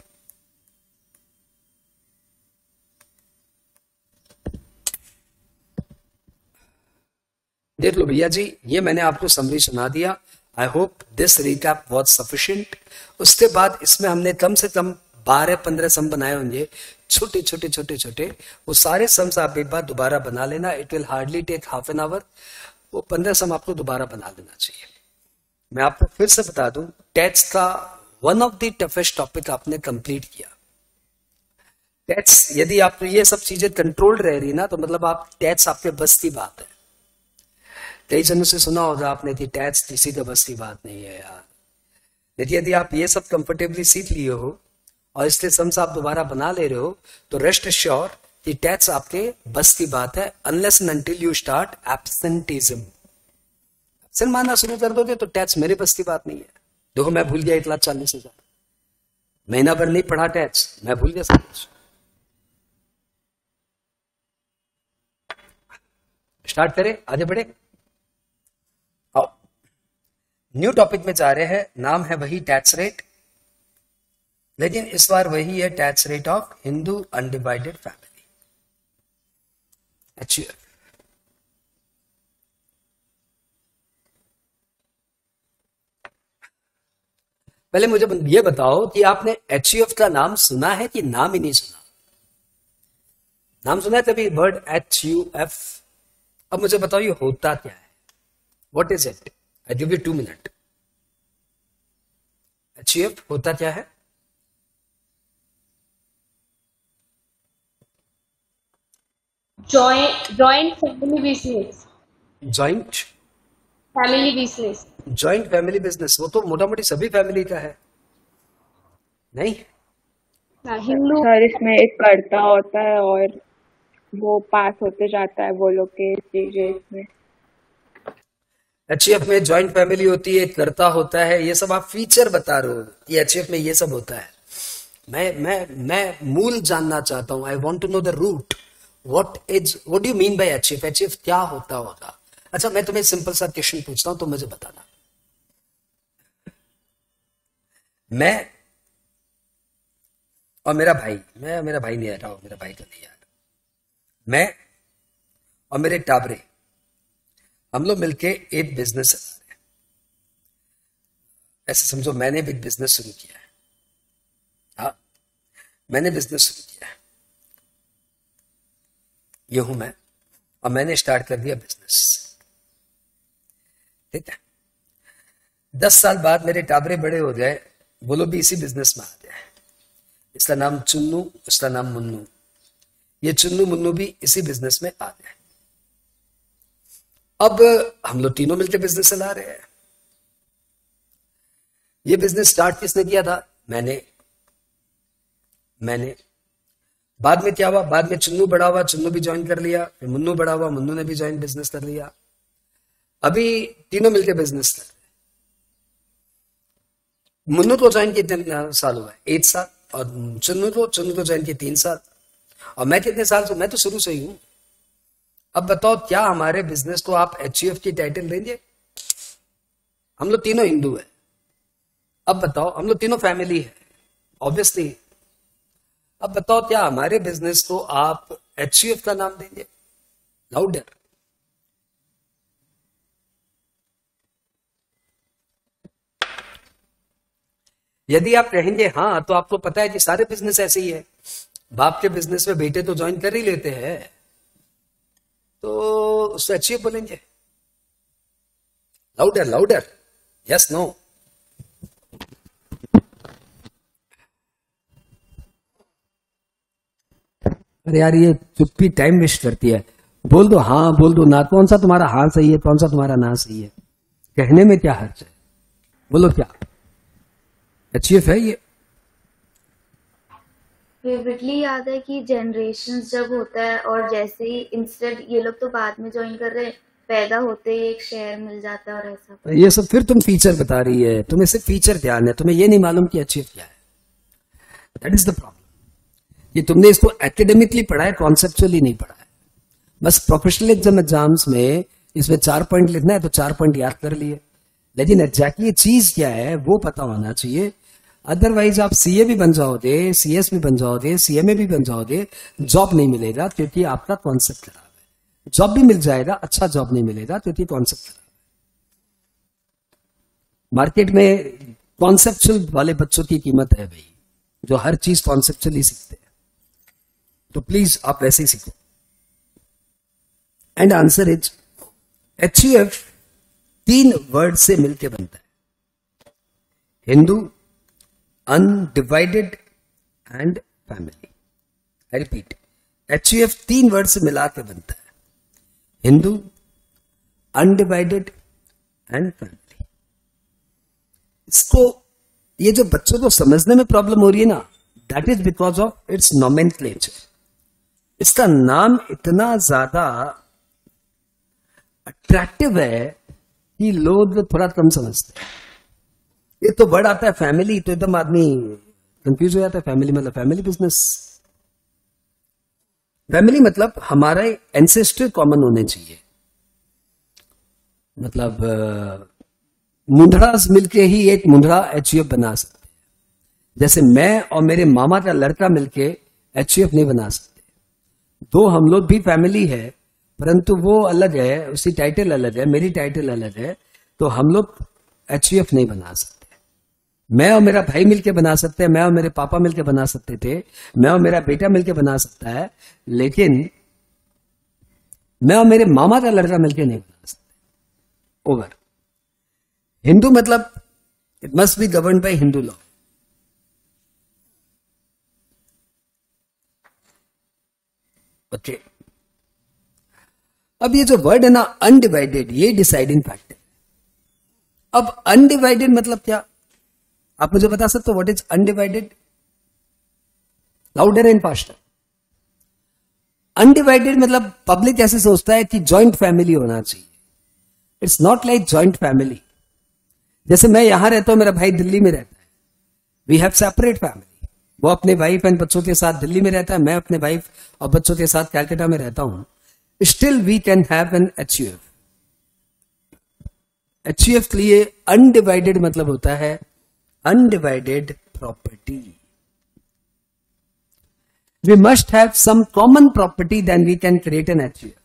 देख लो भैया जी, ये मैंने आपको समरी सुना दिया। I hope this recap was sufficient. उसके बाद इसमें हमने कम से कम 12-15 सम बनाए होंगे, छोटे छोटे छोटे छोटे। वो सारे सम्स आप एक बार दोबारा बना लेना। It will hardly take half an hour. वो 15 सम आपको दोबारा बना लेना चाहिए। मैं आपको फिर से बता दूं, टेट्स का one of the toughest topic आपने कंप्लीट किया। टेट्स, यदि आपको ये सब चीजें कंट्रोल्ड रह रही ना, तो मतलब आप टेट्स आपके बस की बात है। कई जनों से सुना होगा आपने कि टैक्स किसी का बस की बात नहीं है यार। लेकिन यदि आप ये सब कंफर्टेबली सीख लिए हो और इसलिए सम्स आप दोबारा बना ले रहे हो, तो रेस्ट एश्योर कि टैक्स आपके बस की बात है, unless and until you start absenteeism. Absent मानना शुरू कर दोगे तो टैक्स मेरे बस की बात नहीं है। देखो मैं भूल गया 1,40,000, महीना भर नहीं पढ़ा टैक्स, मैं भूल गया सब कुछ। स्टार्ट करें, आगे बढ़े। आओ न्यू टॉपिक में जा रहे हैं, नाम है वही टैक्स रेट, लेकिन इस बार वही है tax rate of Hindu undivided family, HUF। पहले मुझे ये बताओ कि आपने HUF का नाम सुना है कि नाम ही नहीं सुना? नाम सुना है तभी वर्ड HUF। अब मुझे बताओ ये होता क्या है, what is it? I give you 2 minute. HUF होता क्या है? Joint family business. Joint family business. Joint family business, वो तो मोटा मोटी सभी फैमिली का है नहीं? हिंदू सर इसमें एक कर्ता होता है और वो पास होते जाता है वो लोग के स्टेजेस में। HUF में जॉइंट फैमिली होती है, कर्ता होता है, ये सब आप फीचर बता रहे हो कि HUF में ये सब होता है। मैं मूल जानना चाहता हूं, I want to know the root, what do you mean by HUF? HUF क्या होता होगा? अच्छा मैं तुम्हें सिंपल सा क्वेश्चन पूछता हूं तो मुझे बताना। मैं और मेरा भाई, मेरा भाई नहीं आ रहा, मेरा भाई तो नहीं आ रहा, मैं और मेरे टाबरे, हम लोग मिलके एक बिजनेस चला रहे हैं। ऐसे समझो मैंने भी बिजनेस शुरू किया है। हाँ मैंने बिजनेस शुरू किया है, ये हूं मैं, और मैंने स्टार्ट कर दिया बिजनेस, ठीक है। 10 साल बाद मेरे टाबरे बड़े हो गए, वो लोग भी इसी बिजनेस में आ गए। इसका नाम चुन्नू, उसका नाम मुन्नू, ये चुन्नू मुन्नू भी इसी बिजनेस में आ गए। अब हम लोग तीनों मिलकर बिजनेस चला रहे हैं। ये बिजनेस स्टार्ट किसने किया था? मैंने। बाद में क्या हुआ? बाद में चुन्नू बड़ा हुआ, चुन्नू भी ज्वाइन कर लिया, फिर मुन्नू बड़ा हुआ, मुन्नू ने भी ज्वाइन बिजनेस कर लिया। अभी तीनों मिलकर बिजनेस कर रहे हैं। मुन्नू को ज्वाइन कितने साल हुआ है? 1 साल। और चुन्नू को ज्वाइन किए 3 साल। और मैं कितने साल से? मैं तो शुरू से ही हूं। अब बताओ क्या हमारे बिजनेस को आप HUF की टाइटल देंगे? हम लोग तीनों हिंदू है। अब बताओ, हम लोग तीनों फैमिली है ऑब्वियसली। अब बताओ क्या हमारे बिजनेस को आप HUF का नाम देंगे? लाउडर। यदि आप कहेंगे हाँ, तो आपको पता है कि सारे बिजनेस ऐसे ही है, बाप के बिजनेस में बेटे तो ज्वाइन कर ही लेते हैं, तो उससे HUF बोलेंगे। Louder louder, yes no? अरे यार ये चुप्पी टाइम वेस्ट करती है। बोल दो हाँ, बोल दो ना। कौन सा तुम्हारा हाँ सही है, कौन सा तुम्हारा ना सही है? कहने में क्या हर्ज है? बोलो क्या HUF है ये? फेवरेटली याद है कि जनरेशंस जब होता है और जैसे ही इंस्टेंट ये लोग तो बाद में ज्वाइन कर रहे हैं, पैदा होते ही एक शेयर मिल जाता है और ऐसा। ये सब फिर तुम फीचर बता रही है, तुम्हें सिर्फ फीचर ध्यान है, तुम्हें ये नहीं मालूम कि HUF क्या है। That is the problem. ये तुमने इसको एकेडमिकली पढ़ा है, कॉन्सेप्चुअली नहीं पढ़ा है। बस प्रोफेशनल एग्जाम्स में इसमें 4 पॉइंट लिखना है तो 4 पॉइंट याद कर लिए, लेकिन एग्जैक्टली चीज क्या है वो पता होना चाहिए। अदरवाइज आप CA भी बन जाओगे, CS भी बन जाओगे, CMA भी बन जाओगे, जॉब नहीं मिलेगा क्योंकि आपका कॉन्सेप्ट खराब है। जॉब भी मिल जाएगा, अच्छा जॉब नहीं मिलेगा क्योंकि कॉन्सेप्ट खराब है। मार्केट में कॉन्सेप्चुअल वाले बच्चों की कीमत है भाई, जो हर चीज कॉन्सेप्चुअली सीखते हैं। तो प्लीज आप वैसे ही सीखो। And answer is HUF 3 word से मिलकर बनता है, Hindu, undivided and family. I repeat, HUF 3 word से मिलाकर बनता है, हिंदू, अनडिवाइडेड एंड फैमिली। इसको, ये जो बच्चों को समझने में प्रॉब्लम हो रही है ना, that is because of its nomenclature. इसका नाम इतना ज्यादा अट्रैक्टिव है कि लोग थोड़ा कम समझते हैं। ये तो वर्ड आता है फैमिली तो एकदम आदमी कंफ्यूज हो जाता है। फैमिली मतलब फैमिली बिजनेस। फैमिली मतलब हमारे एंसेस्टर कॉमन होने चाहिए। मतलब मुंद्रास मिलके ही एक मुंद्रा एचयूएफ बना सकते हैं। जैसे मैं और मेरे मामा का लड़का मिलके एचयूएफ नहीं बना सकते। दो हम लोग भी फैमिली है, परंतु वो अलग है, उसकी टाइटल अलग है, मेरी टाइटल अलग है, तो हम लोग एचयूएफ नहीं बना सकते। मैं और मेरा भाई मिलके बना सकते हैं, मैं और मेरे पापा मिलके बना सकते थे, मैं और मेरा बेटा मिलके बना सकता है, लेकिन मैं और मेरे मामा का लड़का मिलके नहीं बना सकते। ओवर। हिंदू मतलब it must B governed bye Hindu law. Okay. अब ये जो वर्ड है ना अनडिवाइडेड, ये डिसाइडिंग फैक्टर। अब अनडिवाइडेड मतलब क्या, आप मुझे बता सकते हो what is undivided? Louder and faster. Undivided मतलब पब्लिक ऐसे सोचता है कि जॉइंट फैमिली होना चाहिए। It's not like joint family. जैसे मैं यहां रहता हूं, मेरा भाई दिल्ली में रहता है, वी हैव सेपरेट फैमिली। वो अपने वाइफ एंड बच्चों के साथ दिल्ली में रहता है, मैं अपने वाइफ और बच्चों के साथ कैलकाटा में रहता हूं। Still we can have an HUF. HUF के लिए अनडिवाइडेड मतलब होता है undivided property. We must have some common property then we can create an HUF.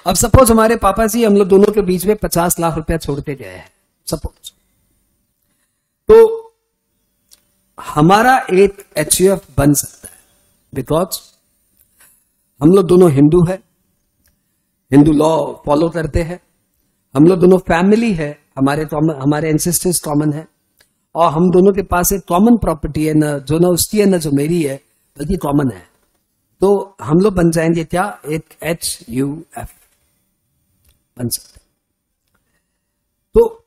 अब सपोज हमारे पापा जी हम लोग दोनों के बीच में 50 लाख रुपया छोड़ के गए हैं सपोज, तो हमारा एक एचयूएफ बन सकता है बिकॉज हम लोग दोनों हिंदू है, हिंदू लॉ फॉलो करते हैं, हम लोग दोनों फैमिली है, हमारे एंसेस्टर्स कॉमन है, और हम दोनों के पास एक कॉमन प्रॉपर्टी है, न जो ना उसकी है न जो मेरी है, बल्कि कॉमन है। तो हम लोग बन जाएंगे क्या, एक एचयूएफ बन सकते। तो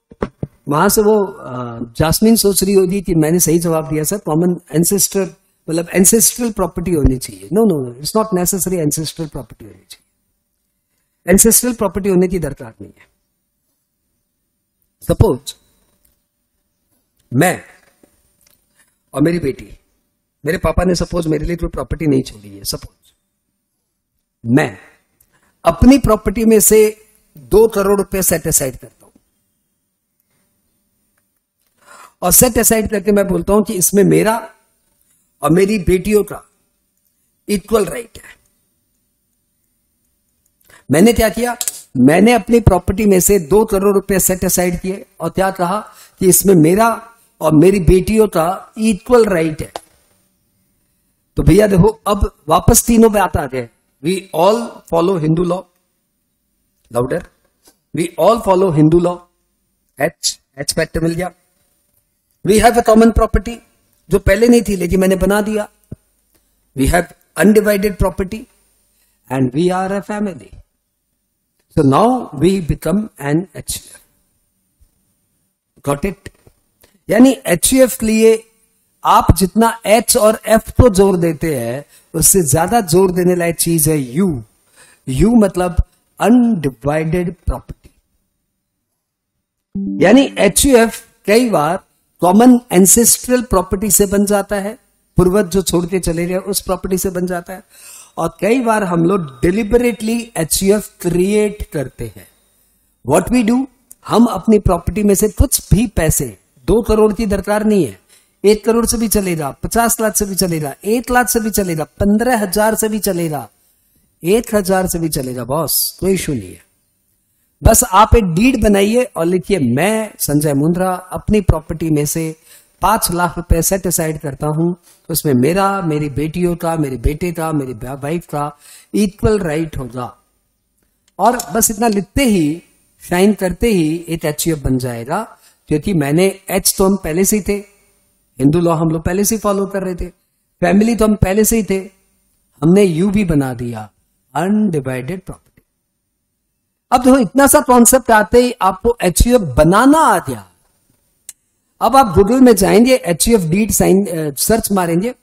वहां से वो जास्मिन सोच रही होगी कि मैंने सही जवाब दिया सर, कॉमन एंसेस्टर मतलब एंसेस्ट्रल प्रॉपर्टी होनी चाहिए। No no no, it's not necessary ancestral property होनी चाहिए। एंसेस्ट्रल प्रॉपर्टी होने की दरकार नहीं है। सपोज मैं और मेरी बेटी, मेरे पापा ने सपोज मेरे लिए कोई प्रॉपर्टी नहीं छोड़ी है, सपोज मैं अपनी प्रॉपर्टी में से 2 करोड़ रुपए सेट असाइड करता हूं, और सेट असाइड करके मैं बोलता हूं कि इसमें मेरा और मेरी बेटियों का इक्वल राइट है। मैंने क्या किया, मैंने अपनी प्रॉपर्टी में से 2 करोड़ रुपए सेट असाइड किए और क्या कहा कि इसमें मेरा और मेरी बेटियों का इक्वल राइट है। तो भैया देखो, अब वापस तीनों बात आ गए। We all follow Hindu law, louder, we all follow Hindu law, H factor मिल गया। We have a common property जो पहले नहीं थी लेकिन मैंने बना दिया। We have undivided property and we are a family. So now we become an HUF. Got it? यानी एचयूएफ के लिए आप जितना एच और एफ को जोर देते हैं उससे ज्यादा जोर देने लायक चीज है यू। यू मतलब अनडिवाइडेड प्रॉपर्टी। यानी एचयूएफ कई बार कॉमन एंसेस्ट्रल प्रॉपर्टी से बन जाता है, पूर्वज जो छोड़ के चले गए उस प्रॉपर्टी से बन जाता है, और कई बार हम लोग डिलिबरेटली एचयूएफ क्रिएट करते हैं। व्हाट वी डू, हम अपनी प्रॉपर्टी में से कुछ भी पैसे, 2 करोड़ की दरकार नहीं है, 1 करोड़ से भी चलेगा, 50 लाख से भी चलेगा, 1 लाख से भी चलेगा, 15,000 से भी चलेगा, 1,000 से भी चलेगा, बॉस कोई इशू नहीं है। बस आप एक डीड बनाइए और लिखिए, मैं संजय मुंद्रा अपनी प्रॉपर्टी में से 5 लाख रुपए सेट असाइड करता हूं, उसमें मेरा, मेरी बेटियों का, मेरे बेटे का, मेरी वाइफ का इक्वल राइट होगा। और बस इतना लिखते ही, साइन करते ही एक एचयूएफ बन जाएगा, क्योंकि मैंने एच तो हम पहले से ही थे, हिंदू लॉ हम लोग पहले से ही फॉलो कर रहे थे, फैमिली तो हम पहले से ही थे, हमने यू भी बना दिया, अनडिवाइडेड प्रॉपर्टी। अब देखो, इतना सा कॉन्सेप्ट आते ही आपको एचयूएफ बनाना आ गया। अब आप गूगल में जाएंगे, एचयूएफ डीड साइन सर्च मारेंगे,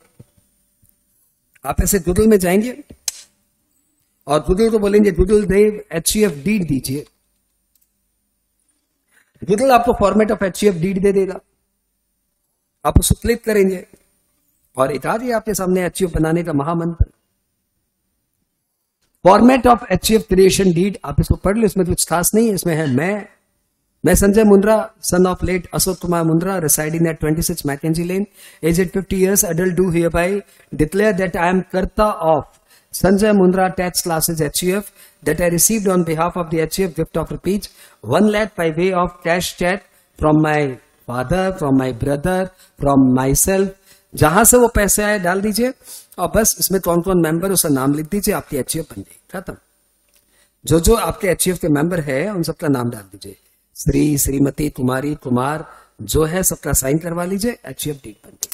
आप ऐसे गूगल में जाएंगे और गूगल को बोलेंगे गूगल देव एचयूएफ डीड दीजिए, गूगल आपको format of HUF did they देगा, आप उसको क्लिक करेंगे और एक आ गया आपके सामने एचयूएफ बनाने का महामंत्र। Format of HUF creation deed, आप इसको पढ़ लो, इसमें कुछ खास नहीं है। इसमें है मैं Sanjay Mundra, son of late Ashok Kumar Mundra, residing at 26 Mackenzie Lane, aged 50 years, adult, do hereby declare that I am Karta of Sanjay Mundra tax classes HUF, that I received on behalf of the HUF gift of rupees 1 lakh by way of cash check from my father, from my brother, from myself। जहां से वो पैसे आए डाल दीजिए और बस इसमें कौन कौन मेंबर उसका नाम लिख दीजिए, आपकी HUF बन जाएगी, खत्म। जो आपके HUF के मेंबर है उन सबका नाम डाल दीजिए, श्री, श्रीमती, कुमारी, कुमार, जो है सबका साइन करवा लीजिए, HUF डीड बन गई।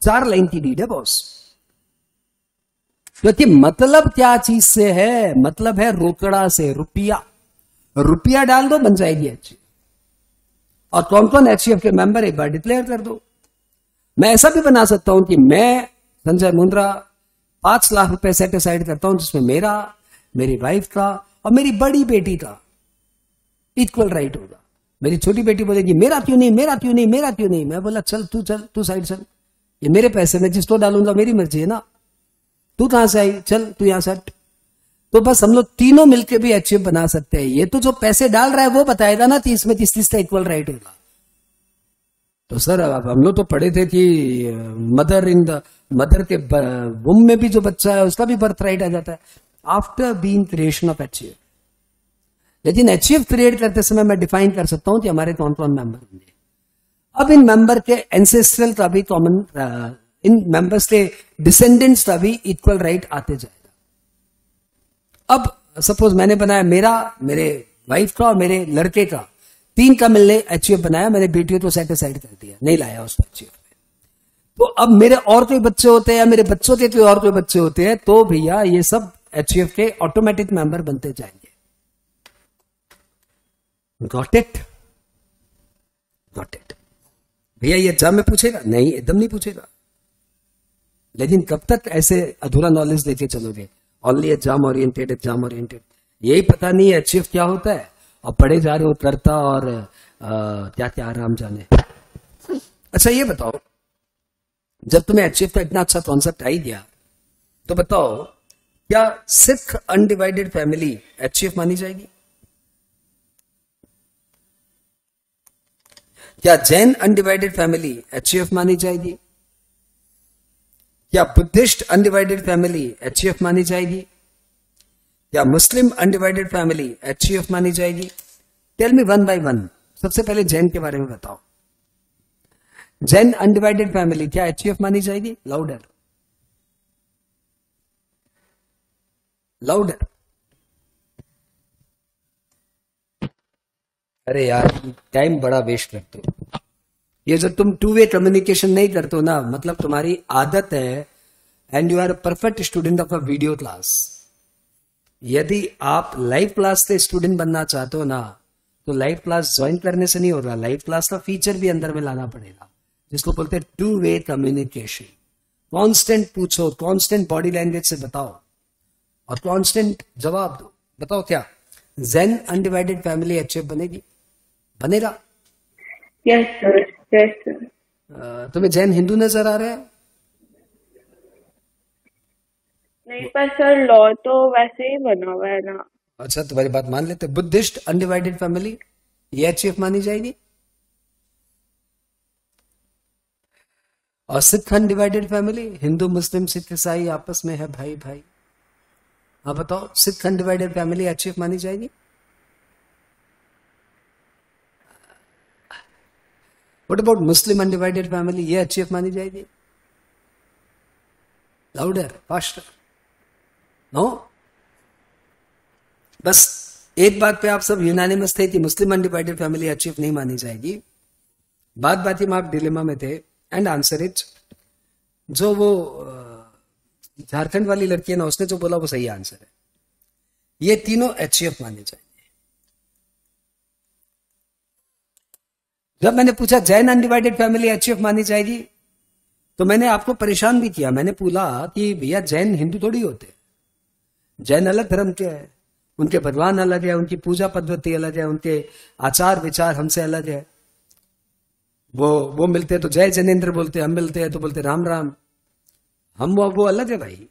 4 लाइन की डीड है बॉस। क्योंकि मतलब क्या चीज से है, मतलब है रोकड़ा से, रुपया डाल दो बन जाएगी HUF। और कौन कौन HUF के मेंबर एक बार डिक्लेयर कर दो। मैं ऐसा भी बना सकता हूं कि मैं संजय मुंद्रा 5 लाख रुपए सेट असाइड करता हूं, जिसमें मेरा, मेरी वाइफ का और मेरी बड़ी बेटी का इक्वल राइट होगा। मेरी छोटी बेटी बोलेगी मेरा क्यों नहीं, मेरा क्यों नहीं, मेरा क्यों नहीं। मैं बोला चल तू साइड चल, ये मेरे पैसे, मैं जिसको डालूंगा मेरी मर्जी है ना, तू कहां से आई, चल तू यहां से। तो बस हम लोग तीनों मिलकर भी HUF बना सकते हैं। ये तो जो पैसे डाल रहा है वो बताएगा ना, 30 में 30 का इक्वल राइट होगा। तो सर अब हम लोग तो पढ़े थे कि मदर के वुम में भी जो बच्चा है उसका भी बर्थ राइट आ जाता है after being creation of HUF। लेकिन HUF क्रिएट करते समय मैं डिफाइन कर सकता हूं कि हमारे कौन कौन मेंबर होंगे। अब इन मेंबर के एंसेस्ट्रल का भी कॉमन, इन मेंबर्स के डिसेंडेंट्स का भी इक्वल राइट आते जाएगा। अब सपोज मैंने बनाया मेरे वाइफ का और मेरे लड़के का, 3 का मिलने HUF बनाया, मैंने बेटियों को सेट असाइड कर दिया, नहीं लाया उसको HUF में। तो अब मेरे और कोई बच्चे होते हैं या मेरे बच्चों के कोई और कोई बच्चे होते हैं, तो भैया ये सब HUF के ऑटोमेटिक मेंबर बनते जाएंगे। Got it? भैया ये एग्जाम में पूछेगा? नहीं, एकदम नहीं पूछेगा। लेकिन कब तक ऐसे अधूरा नॉलेज लेके चलोगे? Only exam oriented. यही पता नहीं है HUF क्या होता है और पढ़े जा रहे हो करता और क्या क्या राम जाने। अच्छा ये बताओ, जब तुम्हें HUF का इतना अच्छा कॉन्सेप्ट आ ही गया, तो बताओ क्या सिख अनडिवाइडेड फैमिली HUF मानी जाएगी? क्या जैन अनडिवाइडेड फैमिली HUF मानी जाएगी? क्या बुद्धिस्ट अनडिवाइडेड फैमिली HUF मानी जाएगी? क्या मुस्लिम अनडिवाइडेड फैमिली HUF मानी जाएगी? Tell me one by one. सबसे पहले जैन के बारे में बताओ। जैन अनडिवाइडेड फैमिली क्या HUF मानी जाएगी? लाउडर। अरे यार टाइम बड़ा वेस्ट करते हो। ये जब तुम 2 वे कम्युनिकेशन नहीं करते हो ना, मतलब तुम्हारी आदत है, and you are a perfect student of a video class. यदि आप लाइव क्लास से स्टूडेंट बनना चाहते हो ना, तो लाइव क्लास ज्वाइन करने से नहीं होगा, लाइव क्लास का फीचर भी अंदर में लाना पड़ेगा, जिसको बोलते हैं 2 वे कम्युनिकेशन। कांस्टेंट पूछो, कांस्टेंट बॉडी लैंग्वेज से बताओ और कांस्टेंट जवाब दो। बताओ क्या जैन अनडिवाइडेड फैमिली HUF बनेगा? Yes sir. तुम्हें जैन हिंदू नजर आ रहा है? नहीं पर सर लॉ तो वैसे ही बना हुआ है ना। अच्छा तुम्हारी बात मान लेते। बुद्धिस्ट अनडिवाइडेड फैमिली ये HUF मानी जाएगी? और सिख अनडिवाइडेड फैमिली, हिंदू मुस्लिम सिख ईसाई आपस में है भाई। हाँ बताओ, सिख अनडिवाइडेड फैमिली HUF मानी जाएगी? What about Muslim undivided family, ये HUF मानी जाएगी? Louder, faster. नो, बस एक बात पे आप सब यूनानिमस थे कि मुस्लिम अनडिवाइडेड फैमिली HUF नहीं मानी जाएगी। बात ही में आप डिलेमा में थे, एंड आंसर इज, जो वो झारखंड वाली लड़की है ना, उसने जो बोला वो सही आंसर है। ये तीनों HUF माने जाएंगे। जब मैंने पूछा जैन अनडिवाइडेड फैमिली HUF मानी जाएगी, तो मैंने आपको परेशान भी किया। मैंने पूछा कि भैया जैन हिंदू थोड़ी होते, जैन अलग धर्म के है, उनके भगवान अलग है, उनकी पूजा पद्धति अलग है, उनके आचार विचार हमसे अलग है। वो मिलते हैं तो जय जनेन्द्र बोलते, हम मिलते हैं तो बोलते राम राम। हम वो अलग है भाई।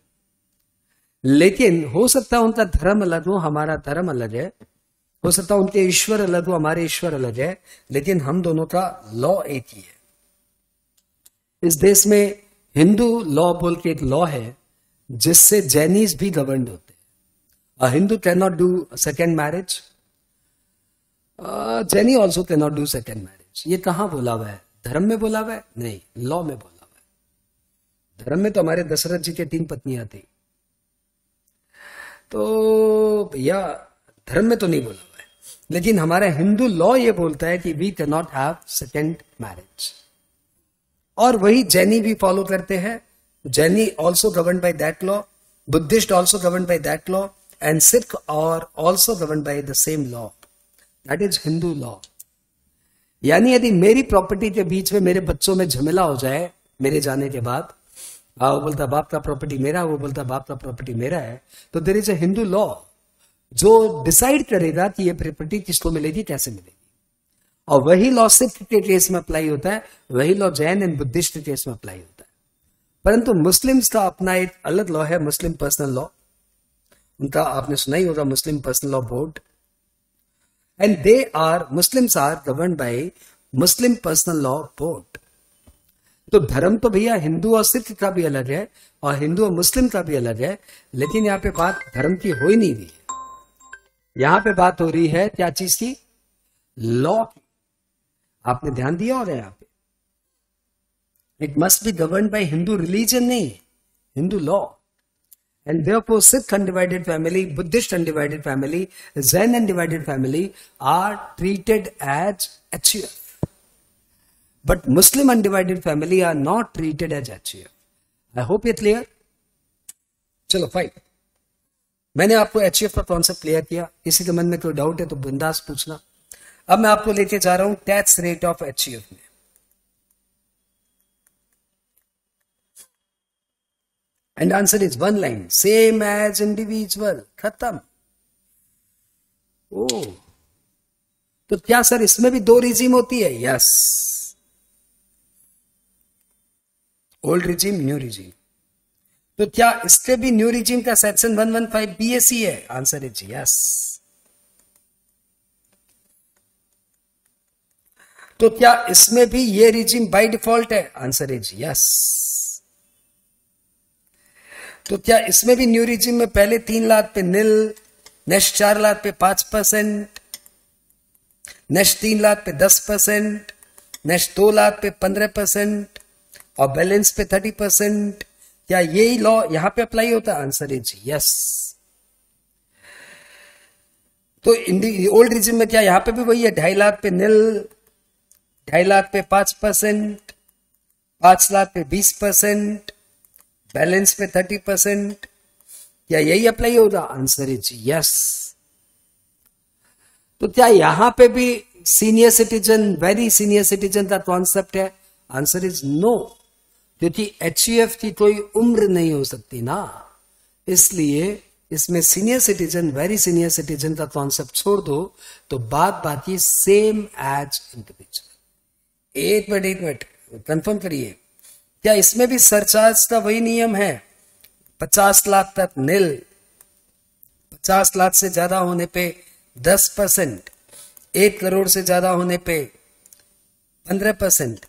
लेकिन हो सकता है उनका धर्म अलग हो, हमारा धर्म अलग है, हो सकता है उनके ईश्वर अलग हो, हमारे ईश्वर अलग है, लेकिन हम दोनों का लॉ एक ही है। इस देश में हिंदू लॉ बोल के एक लॉ है जिससे जैनीज भी गवर्न होते हैं। Hindu can not do second marriage, Jaini also can not do second marriage. ये कहां बोला हुआ है? धर्म में बोला हुआ है? नहीं, लॉ में बोला हुआ है। धर्म में तो हमारे दशरथ जी के 3 पत्नियां थी, तो भैया धर्म में तो नहीं बोला हुआ है। लेकिन हमारा हिंदू लॉ ये बोलता है कि we can not have second marriage, और वही जैनी भी फॉलो करते हैं। Jaini also govern by that law, Buddhist also govern by that law, and Sikh are also govern by the same law, that is Hindu law. यानी यदि मेरी प्रॉपर्टी के बीच में मेरे बच्चों में झमेला हो जाए मेरे जाने के बाद, वो बोलता बाप का प्रॉपर्टी मेरा, वो बोलता बाप का प्रॉपर्टी मेरा है, तो there is a Hindu law जो डिसाइड करेगा कि ये प्रॉपर्टी किसको मिलेगी, कैसे मिलेगी। और वही लॉ सिख के केस में अप्लाई होता है, वही लॉ जैन एंड बुद्धिस्ट के केस में अप्लाई होता है। परंतु मुस्लिम्स का अपना एक अलग लॉ है, मुस्लिम पर्सनल लॉ। उनका आपने सुना ही होगा, Muslim personal law board, and they are Muslims are govern by Muslim personal law board. तो धर्म तो भैया हिंदू और सिख का भी अलग है और हिंदू और मुस्लिम का भी अलग है, लेकिन यहाँ पे बात धर्म की हो ही नहीं रही है। यहां पे बात हो रही है क्या चीज की? लॉ की। आपने ध्यान दिया होगा यहां पे, it must be govern by Hindu religion, नहीं Hindu law. And therefore Sikh undivided family, Buddhist undivided family, Zen undivided family are treated as HUF. But Muslim undivided family are not treated as HUF. I hope ये clear? चलो fine, मैंने आपको HUF का concept clear किया। किसी के मन में कोई डाउट है तो बिंदास पूछना। अब मैं आपको लेके जा रहा हूं टैक्स रेट ऑफ HUF में। And answer is 1 line, same as individual, खत्म। ओ, तो क्या सर इसमें भी 2 रिजीम होती है? Yes, old regime, new regime. तो क्या इसके भी न्यू रिजीम का सेक्शन 115 BAC है? Answer is yes. तो क्या इसमें भी ये रिजीम बाय डिफॉल्ट है? Answer is yes. तो क्या इसमें भी न्यू रिजीम में पहले 3 लाख पे निल, नेक्स्ट 4 लाख पे 5%, नेक्स्ट 3 लाख पे 10%, नेक्स्ट 2 लाख पे 15% और बैलेंस पे 30%? क्या यही लॉ यहां पे अप्लाई होता है? Answer is yes. तो ओल्ड रिजीम में क्या यहां पे भी वही है? 2.5 लाख पे निल, 2.5 लाख पे 5%, 5 लाख पे 20%, बैलेंस पे 30%? क्या यही अप्लाई होगा? Answer is yes. तो क्या यहां पे भी senior citizen, very senior citizen का कॉन्सेप्ट है? आंसर इज नो, क्योंकि HUF की कोई उम्र नहीं हो सकती ना, इसलिए इसमें senior citizen, very senior citizen का कॉन्सेप्ट छोड़ दो, तो बात बाकी सेम एज इंडिविजुअल। एक मिनट कंफर्म करिए, क्या इसमें भी सरचार्ज का वही नियम है? 50 लाख तक निल, 50 लाख से ज्यादा होने पे 10%, 1 करोड़ से ज्यादा होने पे 15%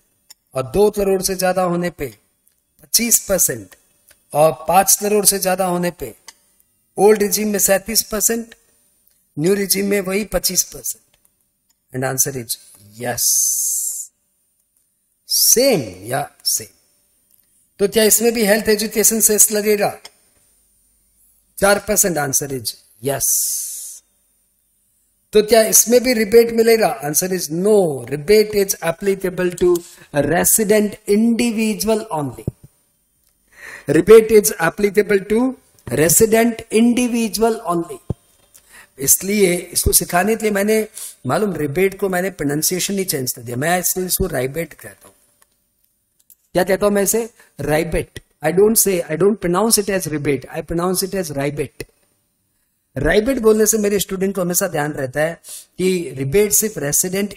और 2 करोड़ से ज्यादा होने पे 25% और 5 करोड़ से ज्यादा होने पे ओल्ड रिजीम में 37%, न्यू रिजीम में वही 25%। And answer is yes, same या सेम। तो क्या इसमें भी हेल्थ एजुकेशन सेस लगेगा? 4%, आंसर इज यस। तो क्या इसमें भी रिबेट मिलेगा? Answer is no, rebate is applicable to resident individual only. Rebate is applicable to resident individual only. इसलिए इसको सिखाने के लिए मैंने, मालूम, रिबेट को मैंने प्रोनाउंसिएशन ही चेंज कर दिया, मैं इसको राइबेट कहता हूं। क्या कहता हूं मैं इसे? Rebate. I don't pronounce it as rebate, I pronounce it as rebate. Rebate बोलने से मेरे स्टूडेंट को हमेशा ध्यान रहता है कि रिबेट सिर्फ रेसिडेंट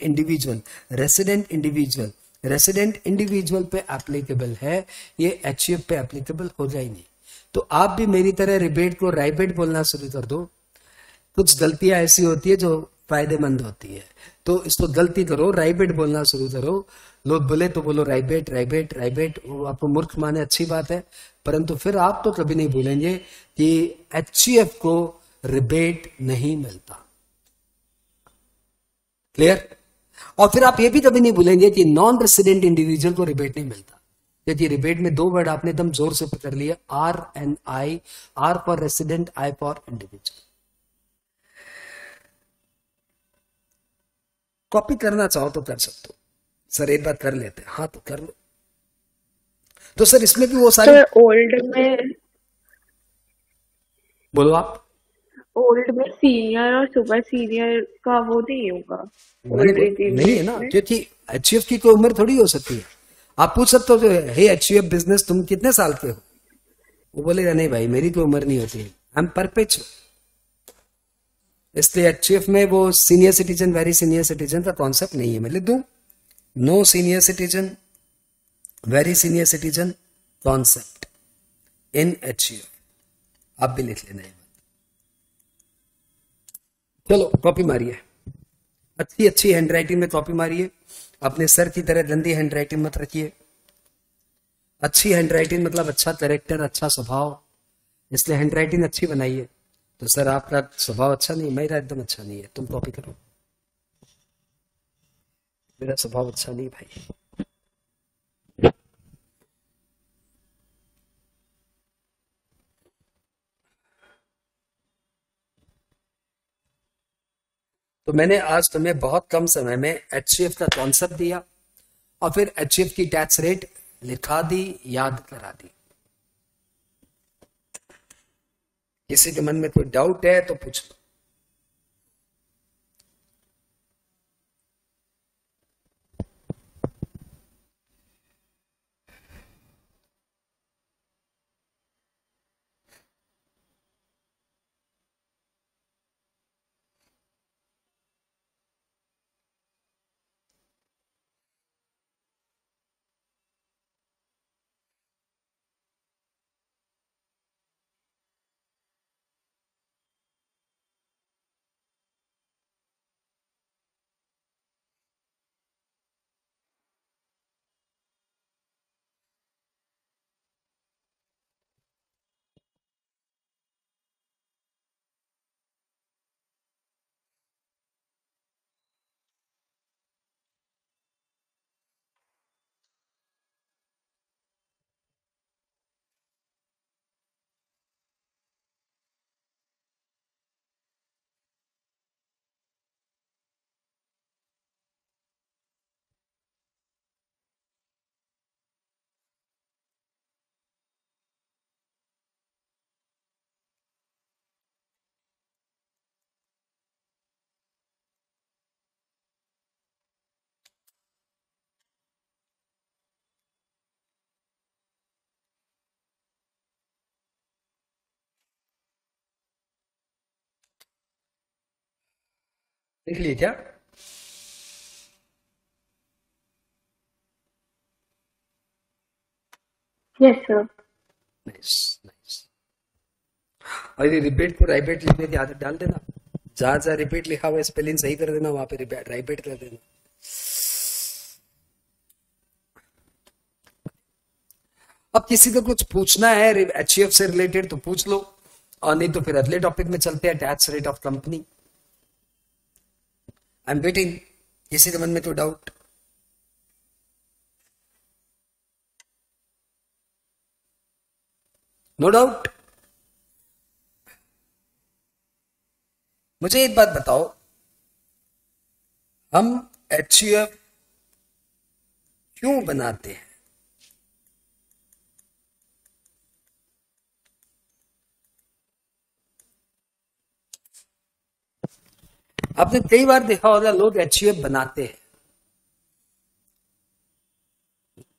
इंडिविजुअल पे एप्लीकेबल है, ये एचयूएफ पे एप्लीकेबल हो जाए नहीं। तो आप भी मेरी तरह रिबेट को राइबेट बोलना शुरू कर दो। कुछ गलतियां ऐसी होती है जो फायदेमंद होती है, तो इसको गलती करो, राइबेट बोलना शुरू करो। लोग बोले तो बोलो राइबेट राइबेट राइबेट, वो आपको मूर्ख माने अच्छी बात है, परंतु फिर आप तो कभी नहीं भूलेंगे कि एचयूएफ को रिबेट नहीं मिलता। क्लियर? और फिर आप ये भी कभी नहीं भूलेंगे कि नॉन रेसिडेंट इंडिविजुअल को रिबेट नहीं मिलता, क्योंकि रिबेट में 2 वर्ड आपने एकदम जोर से पकड़ लिया, R and I. R for resident, I for individual. Copy करना चाहो तो कर सकते हो। सर एक बार कर लेते हैं, हाँ तो कर लो। तो सर इसमें भी वो सारी तो ओल्ड में बोलो आप। ओल्ड में सीनियर और सुपर सीनियर का वो नहीं होगा? नहीं है ना, क्योंकि एचयूएफ की कोई उम्र थोड़ी हो सकती है। आप पूछ सकते हो जो हे एचयूएफ बिजनेस तुम कितने साल के हो, वो बोलेगा नहीं भाई मेरी कोई उम्र नहीं होती है, आई एम परपेचुअल। इसलिए एचयूएफ में वो senior citizen very senior citizen का कॉन्सेप्ट नहीं है। मैं लिख दूं no senior citizen very senior citizen concept in HUF, आप भी लिख लेना है। चलो कॉपी मारिए, अच्छी अच्छी हैंडराइटिंग में कॉपी मारिए। अपने सर की तरह गंदी हैंडराइटिंग मत रखिए। अच्छी हैंडराइटिंग मतलब अच्छा कैरेक्टर, अच्छा स्वभाव, इसलिए हैंडराइटिंग अच्छी बनाइए। तो सर आपका स्वभाव अच्छा नहीं है, मेरा एकदम अच्छा नहीं है, तुम कॉपी करो। मेरा स्वभाव अच्छा नहीं भाई। तो मैंने आज तुम्हें बहुत कम समय में एचयूएफ का कॉन्सेप्ट दिया और फिर एचयूएफ की टैक्स रेट लिखा दी, याद करा दी। किसी के मन में कोई डाउट है तो पूछ लो। देख लिए क्या? Yes sir. Nice nice. और ये रिपीट को राइबेट लिखने की आदत डाल देना। जहां जहां रिपीट लिखा हुआ स्पेलिंग सही कर देना, वहां पे राइबेट कर देना। अब किसी को कुछ पूछना है एचयूएफ से रिलेटेड तो पूछ लो, और नहीं तो फिर अगले टॉपिक में चलते हैं, tax rate of company. I am waiting. किसी के मन में तो डाउट? No doubt. मुझे एक बात बताओ, हम एचयूएफ क्यों बनाते हैं? आपने कई बार देखा होगा लोग एचयूएफ बनाते हैं,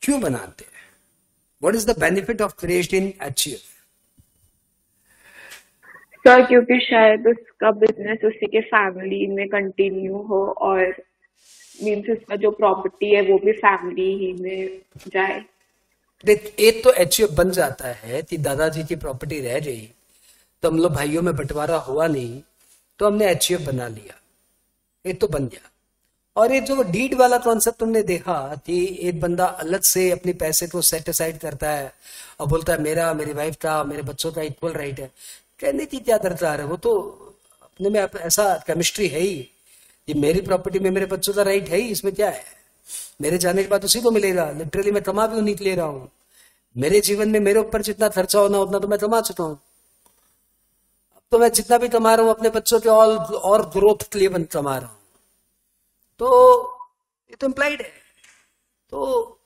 क्यों बनाते हैं? What is the benefit of creating HUF? Sir क्योंकि शायद उसका बिजनेस उसी के फैमिली में कंटिन्यू हो और मीन्स उसका जो प्रॉपर्टी है वो भी फैमिली ही में जाए। देख, एक तो एचयूएफ बन जाता है कि दादाजी की प्रॉपर्टी रह गई तो हम लोग भाइयों में बंटवारा हुआ नहीं तो हमने एचयूएफ बना लिया, एक तो बन गया। और ये जो डीड वाला कॉन्सेप्ट तुमने देखा कि एक बंदा अलग से अपने पैसे को सेट असाइड करता है और बोलता है मेरा, मेरी वाइफ का, मेरे बच्चों का इक्वल राइट है, कहने की क्या दरकार है? वो तो अपने में ऐसा केमिस्ट्री है ही, ये मेरी प्रॉपर्टी में मेरे बच्चों का राइट है ही, इसमें क्या है? मेरे जाने के बाद उसी को मिलेगा। लिटरली मैं कमा भी उन्हीं के ले रहा हूँ। मेरे जीवन में मेरे ऊपर जितना खर्चा होना उतना तो मैं कमा चुका हूँ। अब तो मैं जितना भी कमा रहा हूँ अपने बच्चों के और ग्रोथ के लिए कमा रहा हूँ। तो ये तो इम्प्लाइड है। तो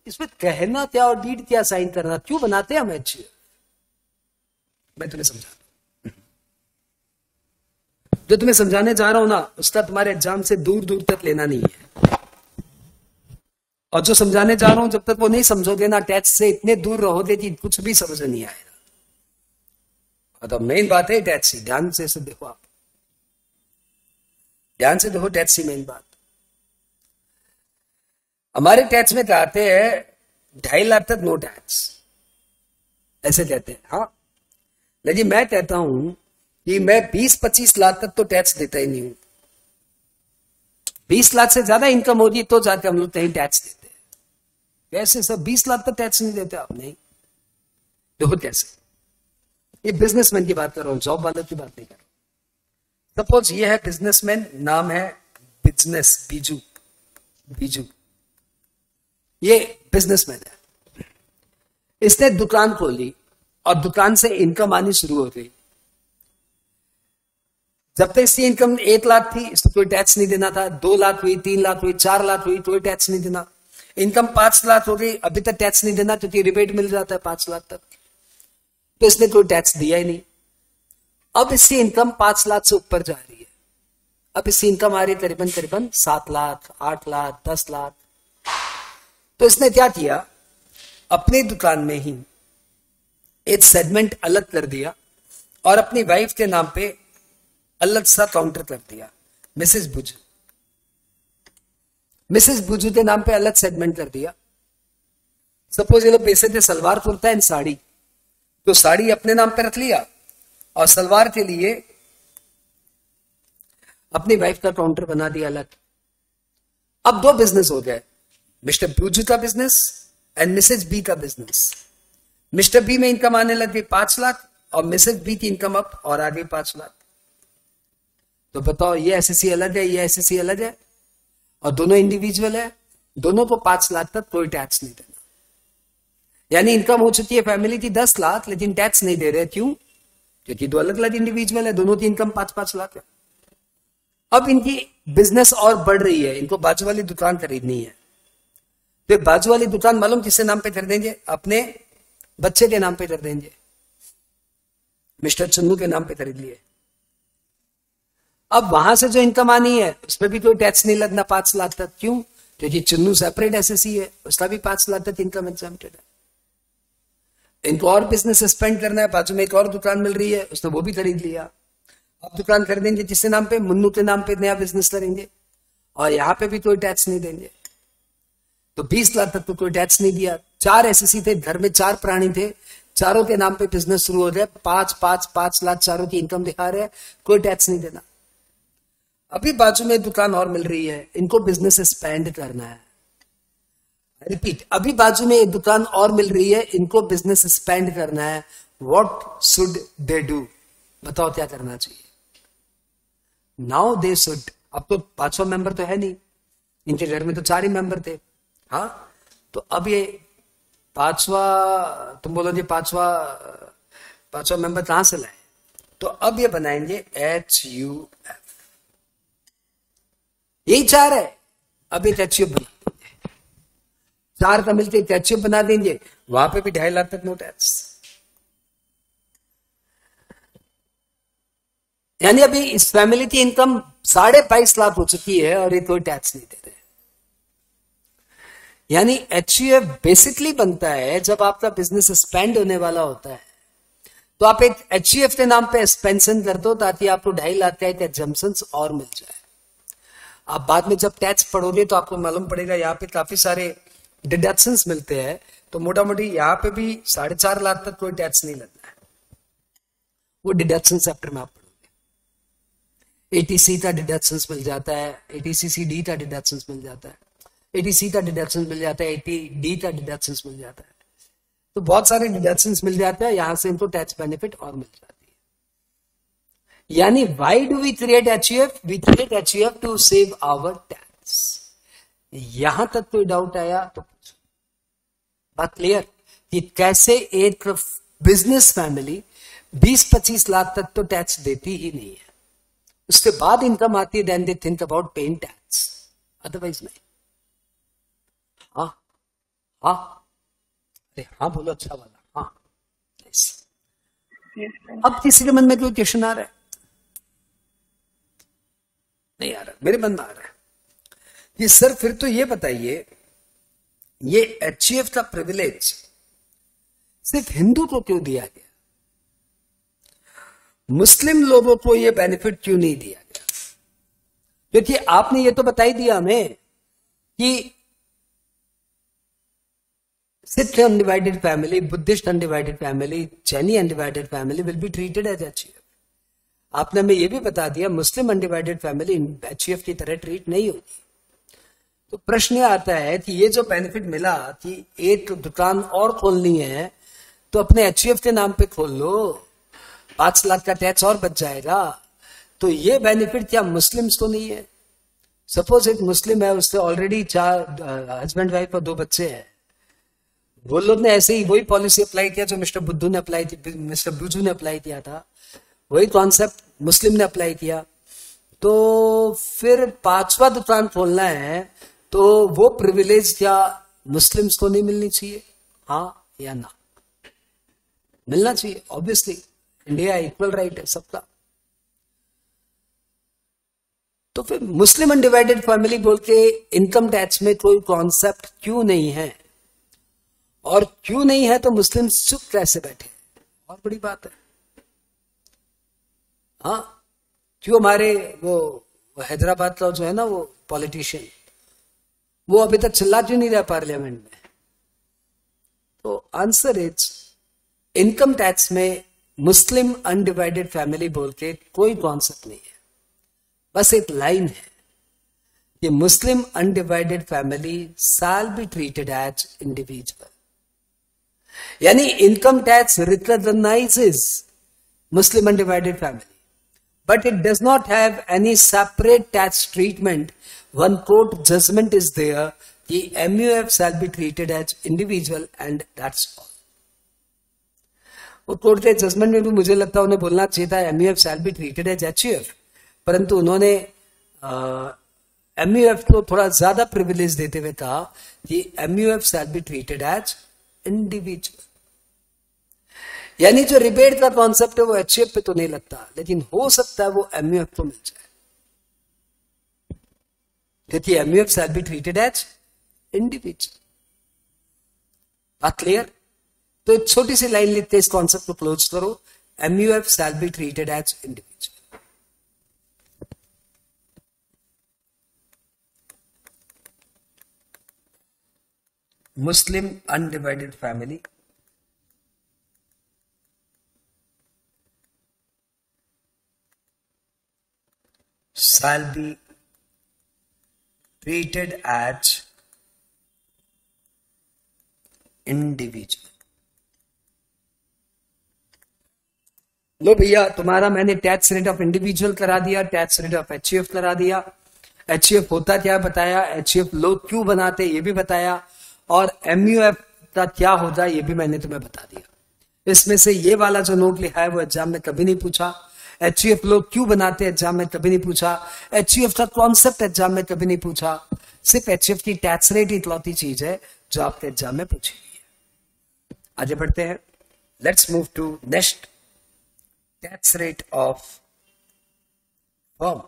इसमें कहना क्या और डीड क्या साइन करना, क्यों बनाते हैं हम एचयूएफ? मैं तुम्हें समझा, जो तुम्हें समझाने जा रहा हूं ना उसका तुम्हारे एग्जाम से दूर दूर तक लेना नहीं है। और जो समझाने जा रहा हूं जब तक वो नहीं समझोगे ना, टेस्ट से इतने दूर रहोगे कि कुछ भी समझ नहीं आएगा। तो मेन बात है टेस्ट से, ध्यान से देखो, आप ध्यान से देखो टेस्ट से मेन बात। हमारे टैक्स में कहते हैं 2.5 लाख तक नो टैक्स, ऐसे कहते हैं। हाँ, लेकिन मैं कहता हूं कि मैं 20-25 लाख तक तो टैक्स देता ही नहीं हूं। 20 लाख से ज्यादा इनकम होगी तो जाके हम लोग कहीं टैक्स देते हैं। वैसे सब 20 लाख तक टैक्स नहीं देते आप? नहीं। देखो कैसे, ये बिजनेसमैन की बात कर रहा हूं, जॉब वाले की बात नहीं कर रहा हूं। सपोज ये है बिजनेसमैन, नाम है बिजनेस बीजू, बीजू ये बिजनेसमैन है। इसने दुकान खोली और दुकान से इनकम आनी शुरू हो गई। जब तक इसकी इनकम 1 लाख थी इसको कोई टैक्स नहीं देना था। 2 लाख हुई, 3 लाख हुई, 4 लाख हुई, कोई टैक्स नहीं देना। इनकम 5 लाख हो गई, अभी तक टैक्स नहीं देना क्योंकि रिबेट मिल जाता है 5 लाख तक, तो इसने कोई टैक्स दिया ही नहीं। अब इसकी इनकम 5 लाख से ऊपर जा रही है। अब इसकी इनकम आ रही है करीबन 7 लाख, 8 लाख, 10 लाख। तो इसने क्या किया, अपनी दुकान में ही एक सेगमेंट अलग कर दिया और अपनी वाइफ के नाम पे अलग सा काउंटर कर दिया, मिसेस बुजू। मिसेस बुजू के नाम पे अलग सेगमेंट कर दिया। सपोज ये लोग पैसे थे सलवार कुर्ता एंड साड़ी, तो साड़ी अपने नाम पे रख लिया और सलवार के लिए अपनी वाइफ का काउंटर बना दिया अलग। अब 2 बिजनेस हो गए, मिस्टर बुजू का बिजनेस एंड मिसेज बी का बिजनेस। मिस्टर बी में इनकम आने लगी 5 लाख और मिसेज बी की इनकम अप और आ गई 5 लाख। तो बताओ, ये एसएससी अलग है, ये एसएससी अलग है और दोनों इंडिविजुअल है। दोनों को 5 लाख तक कोई टैक्स नहीं देना। यानी इनकम हो चुकी है फैमिली की 10 लाख, लेकिन टैक्स नहीं दे रहे। क्यों? क्योंकि 2 अलग अलग इंडिविजुअल है, दोनों की इनकम 5-5 लाख है। अब इनकी बिजनेस और बढ़ रही है, इनको बाजू वाली दुकान खरीदनी है। तो बाजू वाली दुकान मालूम किसके नाम पे कर देंगे? अपने बच्चे के नाम पे कर देंगे। मिस्टर चन्नू के नाम पे खरीद लिए। अब वहां से जो इनकम आनी है उसमें भी कोई टैक्स नहीं लगना 5 लाख तक। क्यों? क्योंकि चन्नू सेपरेट एसएससी है, उसका भी 5 लाख तक इनकम एग्जम्प्टेड है। इनको और बिजनेस एक्सपेंड करना है, बाजू में एक और दुकान मिल रही है, उसने वो भी खरीद लिया। अब दुकान खरीदेंगे जिसके नाम पे, मुन्नू के नाम पे नया बिजनेस करेंगे और यहां पे भी कोई टैक्स नहीं देंगे। तो 20 लाख तक तो कोई टैक्स नहीं दिया। 4 एसएससी थे, घर में 4 प्राणी थे, चारों के नाम पे बिजनेस शुरू हो गया। 5 लाख चारों की इनकम दिखा रहे हैं, कोई टैक्स नहीं देना। अभी बाजू में दुकान और मिल रही है, इनको बिजनेस एक्सपेंड करना है। रिपीट, अभी बाजू में एक दुकान और मिल रही है, इनको बिजनेस एक्सपेंड करना है। What should they do? बताओ क्या करना चाहिए? नाउ दे शुड, अब तो 500 मेंबर तो है नहीं, इनके घर में तो 4 ही मेंबर थे। हाँ, तो अब ये 5वां, तुम बोलोगे 5वां मेंबर कहां से लाए? तो अब ये बनाएंगे HUF। यही 4 है, अब एक HUF बना देंगे। 4 का मिलकर एक HUF बना देंगे, वहां पे भी 2.5 लाख तक नो टैक्स। यानी अभी इस फैमिली की इनकम 22.5 लाख हो चुकी है और ये कोई टैक्स नहीं दे रहे। यानी HUF बेसिकली बनता है जब आपका बिजनेस एक्सपेंड होने वाला होता है, तो आप एक HUF के नाम पे एक्सपेंशन कर दो ताकि आपको 2.5 लाख का एक एग्जम्पशंस और मिल जाए। आप बाद में जब टैक्स पढ़ोगे तो आपको मालूम पड़ेगा यहाँ पे काफी सारे डिडक्शंस मिलते हैं, तो मोटा मोटी यहाँ पे भी 4.5 लाख तक कोई टैक्स नहीं लगता है। वो डिडक्शन चैप्टर में आप पढ़ोगे। ATC का डिडक्शंस मिल जाता है, ATCCD का डिडक्शंस मिल जाता है, ATC का डिडक्शन मिल जाता है, ATD का डिडक्शंस मिल जाता है। तो बहुत सारे डिडक्शंस मिल जाते हैं, यहां से इनको टैक्स बेनिफिट और मिल जाती है। यानी why do we create HUF? We create HUF to save our tax. यहां तक कोई डाउट आया तो पूछो। बात क्लियर कि कैसे एक बिजनेस फैमिली 20-25 लाख तक तो टैक्स देती ही नहीं है, उसके बाद इनकम आती है, then they think about paying tax, otherwise नहीं। हाँ हाँ, अरे हाँ बोलो, अच्छा वाला हाँ। Yes, sir. अब किसी के मन में कोई क्वेश्चन आ रहा है? नहीं आ रहा, मेरे मन में आ रहा है। ये सर फिर तो ये बताइए, ये HUF का प्रिविलेज सिर्फ हिंदू को क्यों दिया गया? मुस्लिम लोगों को ये बेनिफिट क्यों नहीं दिया गया? क्योंकि आपने ये तो बता ही दिया हमें कि Sikh undivided family, Buddhist undivided family, Jaini undivided family will be treated as HUF. आपने हमें ये भी बता दिया मुस्लिम अनडिवाइडेड फैमिली HUF की तरह ट्रीट नहीं होगी। तो प्रश्न आता है कि ये जो बेनिफिट मिला कि एक दुकान और खोलनी है तो अपने HUF के नाम पे खोल लो, 5 लाख का टैक्स और बच जाएगा। तो ये बेनिफिट क्या मुस्लिम्स को नहीं है? सपोज एक मुस्लिम है, उससे ऑलरेडी 4 हस्बैंड वाइफ और 2 बच्चे हैं, वो लोग ने ऐसे ही वही पॉलिसी अप्लाई किया जो मिस्टर बुद्धू ने अप्लाई की, मिस्टर बुजू ने अप्लाई किया था, वही कॉन्सेप्ट मुस्लिम ने अप्लाई किया। तो फिर 5वां दुकान खोलना है तो वो प्रिविलेज क्या मुस्लिम्स को नहीं मिलनी चाहिए? हाँ या ना? मिलना चाहिए, ऑब्वियसली। इंडिया इक्वल राइट है सबका। तो फिर मुस्लिम अनडिवाइडेड फैमिली बोल के इनकम टैक्स में कोई कॉन्सेप्ट क्यों नहीं है? और क्यों नहीं है तो मुस्लिम चुप कैसे बैठे? और बड़ी बात है। हाँ, क्यों हमारे वो हैदराबाद का जो है ना वो पॉलिटिशियन, वो अभी तक चिल्ला क्यों नहीं रहा पार्लियामेंट में? तो आंसर इज, इनकम टैक्स में मुस्लिम अनडिवाइडेड फैमिली बोल के कोई कॉन्सेप्ट नहीं है, बस एक लाइन है कि Muslim undivided family shall be treated as individual. यानी income tax recognises Muslim undivided family, but it does not have any separate tax treatment. One court judgment is there, the MUF shall be treated as individual and that's all. वो court के judgement में भी मुझे लगता है उन्हें बोलना चाहिए था MUF shall be treated as HUF, परंतु उन्होंने MUF को थोड़ा ज्यादा प्रिविलेज देते हुए कहा कि MUF shall be treated as individual। यानी जो रिबेट का कॉन्सेप्ट है वो HUF पे तो नहीं लगता, लेकिन हो सकता है वो MUF को मिल जाए, क्योंकि MUF shall be treated as individual। बात क्लियर? तो एक छोटी सी लाइन लिखते इस कॉन्सेप्ट को क्लोज करो, MUF shall be treated as individual। Muslim undivided family shall be treated as individual। लो भैया, तुम्हारा मैंने टैक्स रेट ऑफ इंडिविजुअल करा दिया, टैक्स रेट ऑफ HUF करा दिया। HUF होता क्या बताया, HUF लोग क्यों बनाते ये भी बताया, और MUF का क्या होता ये भी मैंने तुम्हें बता दिया। इसमें से ये वाला जो नोट लिखा है वो एग्जाम में कभी नहीं पूछा। HUF लोग क्यों बनाते एग्जाम में कभी नहीं पूछा। HUF का कॉन्सेप्ट एग्जाम में कभी नहीं पूछा। सिर्फ HUF की टैक्स रेट इकलौती चीज है जो आपके एग्जाम में पूछी गई है। आगे बढ़ते हैं, let's move to next, tax rate of firm.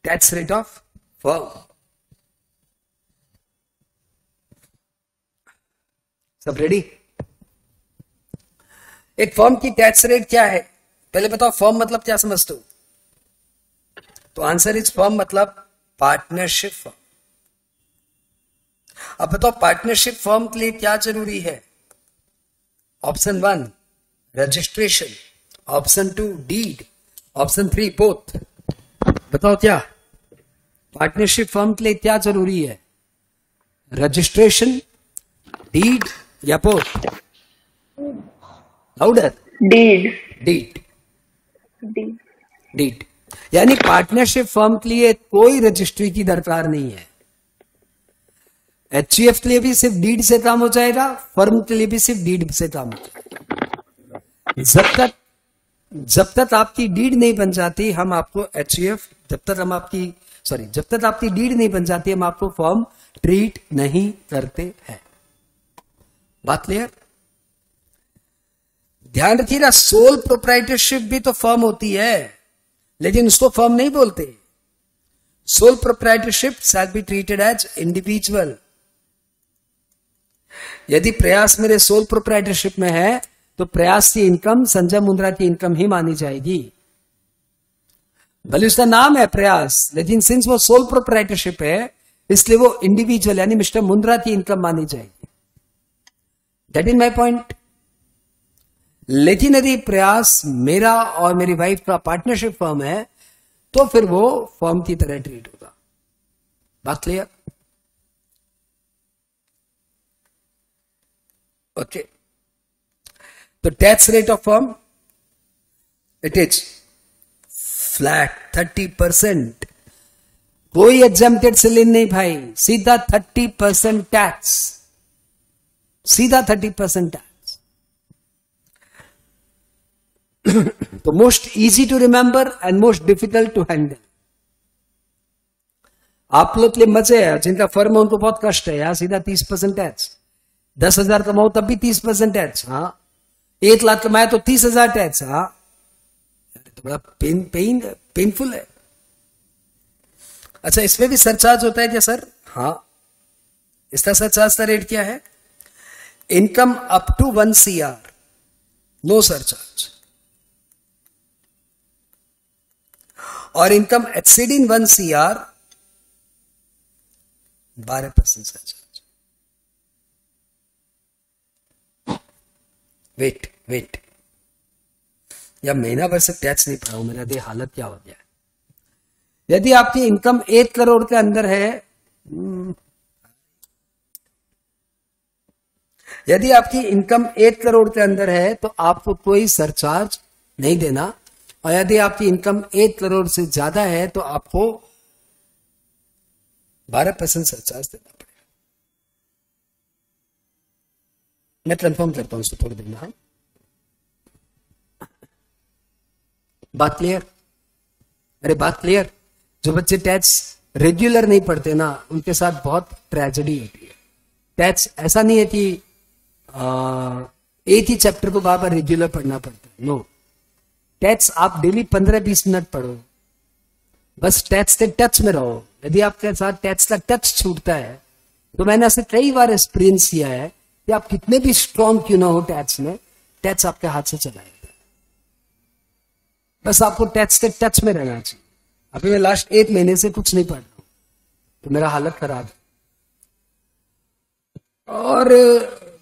Tax rate of firm. सब रेडी? एक फर्म की टैक्स रेट क्या है? पहले बताओ फर्म मतलब क्या समझते हो? तो आंसर इज फर्म मतलब पार्टनरशिप फर्म। अब बताओ पार्टनरशिप फर्म के लिए क्या जरूरी है? Option 1 registration, option 2 deed, option 3 both. बताओ क्या पार्टनरशिप फर्म के लिए क्या जरूरी है? रजिस्ट्रेशन, डीड या both? Louder. Deed. Deed. Deed. Deed यानी पार्टनरशिप फर्म के लिए कोई रजिस्ट्री की दरकार नहीं है। एचयूएफ के लिए भी सिर्फ डीड से काम हो जाएगा, फर्म के लिए भी सिर्फ डीड से काम हो जाएगा। जब तक आपकी डीड नहीं बन जाती हम आपको एचयूएफ, जब तक आपकी डीड नहीं बन जाती हम आपको फर्म ट्रीट नहीं करते हैं। बात क्लियर? ध्यान रखिएगा, सोल प्रोप्राइटरशिप भी तो फर्म होती है, लेकिन उसको फर्म नहीं बोलते। Sole proprietorship shall be treated as individual. यदि प्रयास मेरे सोल प्रोप्राइटरशिप में है तो प्रयास की इनकम संजय मुंद्रा की इनकम ही मानी जाएगी। भले उसका नाम है प्रयास, लेकिन सिंस वो सोल प्रोप्राइटरशिप है इसलिए वो इंडिविजुअल यानी मिस्टर मुंद्रा की इनकम मानी जाएगी। That is my point. लेकिन यदि प्रयास मेरा और मेरी वाइफ का पार्टनरशिप फर्म है तो फिर वो फर्म की तरह ट्रीट होगा। बात क्लियर? ओके। तो tax rate of firm it is flat 30%। कोई एग्जेम्प्टेड सेलिंग नहीं भाई, सीधा 30% टैक्स, सीधा 30% टैक्स। तो most easy to remember and most difficult to handle. आप लोग के लिए मजे है, जिनका फर्म है उनको बहुत कष्ट है यार। सीधा 30% टैक्स। 10,000 कमाओ तब भी 30% टैक्स। हाँ 1 लाख कमाया तो 30,000 टैक्स। हाँ तो बड़ा पेनफुल है। अच्छा इसमें भी सरचार्ज होता है क्या सर? हाँ इसका सरचार्ज का रेट क्या है? Income up to 1 CR no surcharge, और income exceeding 1 CR 12% surcharge. Wait या महीना भर से टैक्स नहीं पड़ा हूं, मेरा देह हालत क्या हो गया है। यदि आपकी इनकम 1 करोड़ के अंदर है, यदि आपकी इनकम 1 करोड़ के अंदर है तो आपको कोई सरचार्ज नहीं देना, और यदि आपकी इनकम 1 करोड़ से ज्यादा है तो आपको 12% सरचार्ज देना पड़ेगा। मैं कंफर्म करता हूं उसको थोड़ी देर में। हाँ बात क्लियर? अरे बात क्लियर? जो बच्चे टैक्स रेगुलर नहीं पढ़ते ना उनके साथ बहुत ट्रेजेडी होती है। टैक्स ऐसा नहीं है कि एक ही चैप्टर को बार बार रेगुलर पढ़ना पड़ता है। नो, टैक्स आप डेली 15-20 मिनट पढ़ो, बस टैक्स के टच में रहो। यदि आपके साथ टैक्स का टच छूटता है तो मैंने ऐसे कई बार एक्सपीरियंस किया है कि आप कितने भी स्ट्रांग क्यों ना हो टैक्स में, टैक्स आपके हाथ से चला जाता है। बस आपको टैक्स के टच में रहना चाहिए। अभी मैं लास्ट 1 महीने से कुछ नहीं पढ़ रहा हूं तो मेरा हालत खराब है, और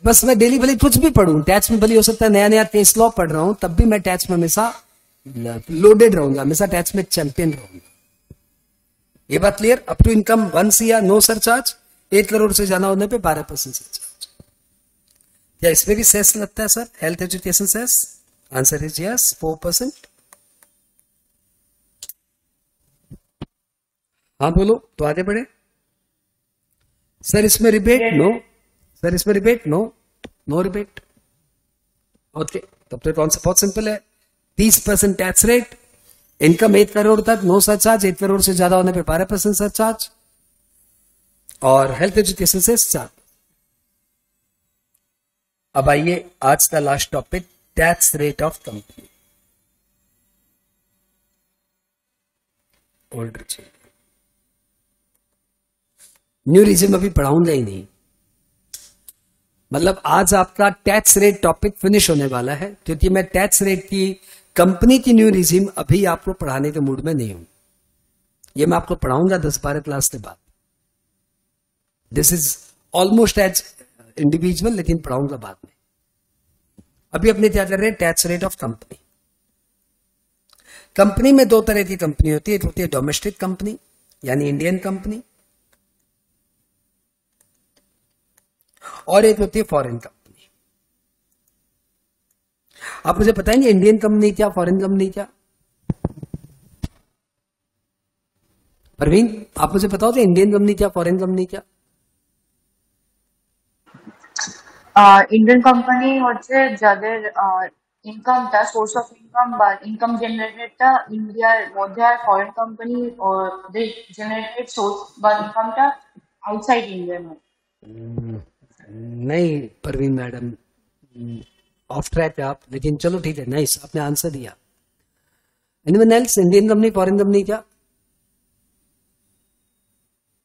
बस मैं डेली भले कुछ भी पढ़ूं, टैक्स में भले हो सकता है नया नया केस लॉ पढ़ रहा हूं, तब भी मैं टैक्स में हमेशा लोडेड रहूंगा, हमेशा टैक्स में चैंपियन रहूंगा। ये बात clear? Up to income 1 CR no surcharge, 1 crore से ज्यादा होने पे 12% सरचार्ज। क्या इसमें भी सेस लगता है sir? Health education cess? Answer is yes, 4%। हाँ बोलो तो आगे बढ़े। सर इसमें रिबेट? नो सर इसमें rebate? No, no rebate. Okay, तब तो कौन सा बहुत सिंपल है। 30% टैक्स रेट, इनकम 1 करोड़ तक नो सरचार्ज, 1 करोड़ से ज्यादा होने पे 12% सरचार्ज, और हेल्थ एजुकेशन से 4। अब आइए आज का last topic, tax rate of company. Old regime, new regime अभी पढ़ाऊंगा ही नहीं। मतलब आज आपका टैक्स रेट टॉपिक फिनिश होने वाला है, क्योंकि मैं टैक्स रेट की कंपनी की न्यू रिजीम अभी आपको पढ़ाने के मूड में नहीं हूं। ये मैं आपको पढ़ाऊंगा 10-12 क्लास के बाद। This is almost as individual, लेकिन पढ़ाऊंगा बाद में। अभी अपने क्या कर रहे हैं, tax rate of company. Company में दो तरह की कंपनी होती है, एक होती है डोमेस्टिक कंपनी यानी इंडियन कंपनी, और एक होती है फॉरेन कंपनी। आप मुझे बताएंगे इंडियन कंपनी क्या, फॉरेन कंपनी क्या? परवीन, आप मुझे बताओ तो इंडियन कंपनी क्या, फॉरेन कंपनी क्या? ইন্ডিয়ান কোম্পানি হচ্ছে যাদের ইনকামটা সোর্স অফ ইনকাম বা ইনকাম জেনারেটেডটা ইন্ডিয়ার মধ্যে, আর ফরেন কোম্পানি ওদের জেনারেটেড সোর্স বা ইনকামটা আউটসাইড ইন্ডিয়া হয়। नहीं परवीन मैडम, ऑफ ट्रैक है आप, लेकिन चलो ठीक है, नाइस, आपने आंसर दिया। Anyone else, Indian company foreign company क्या?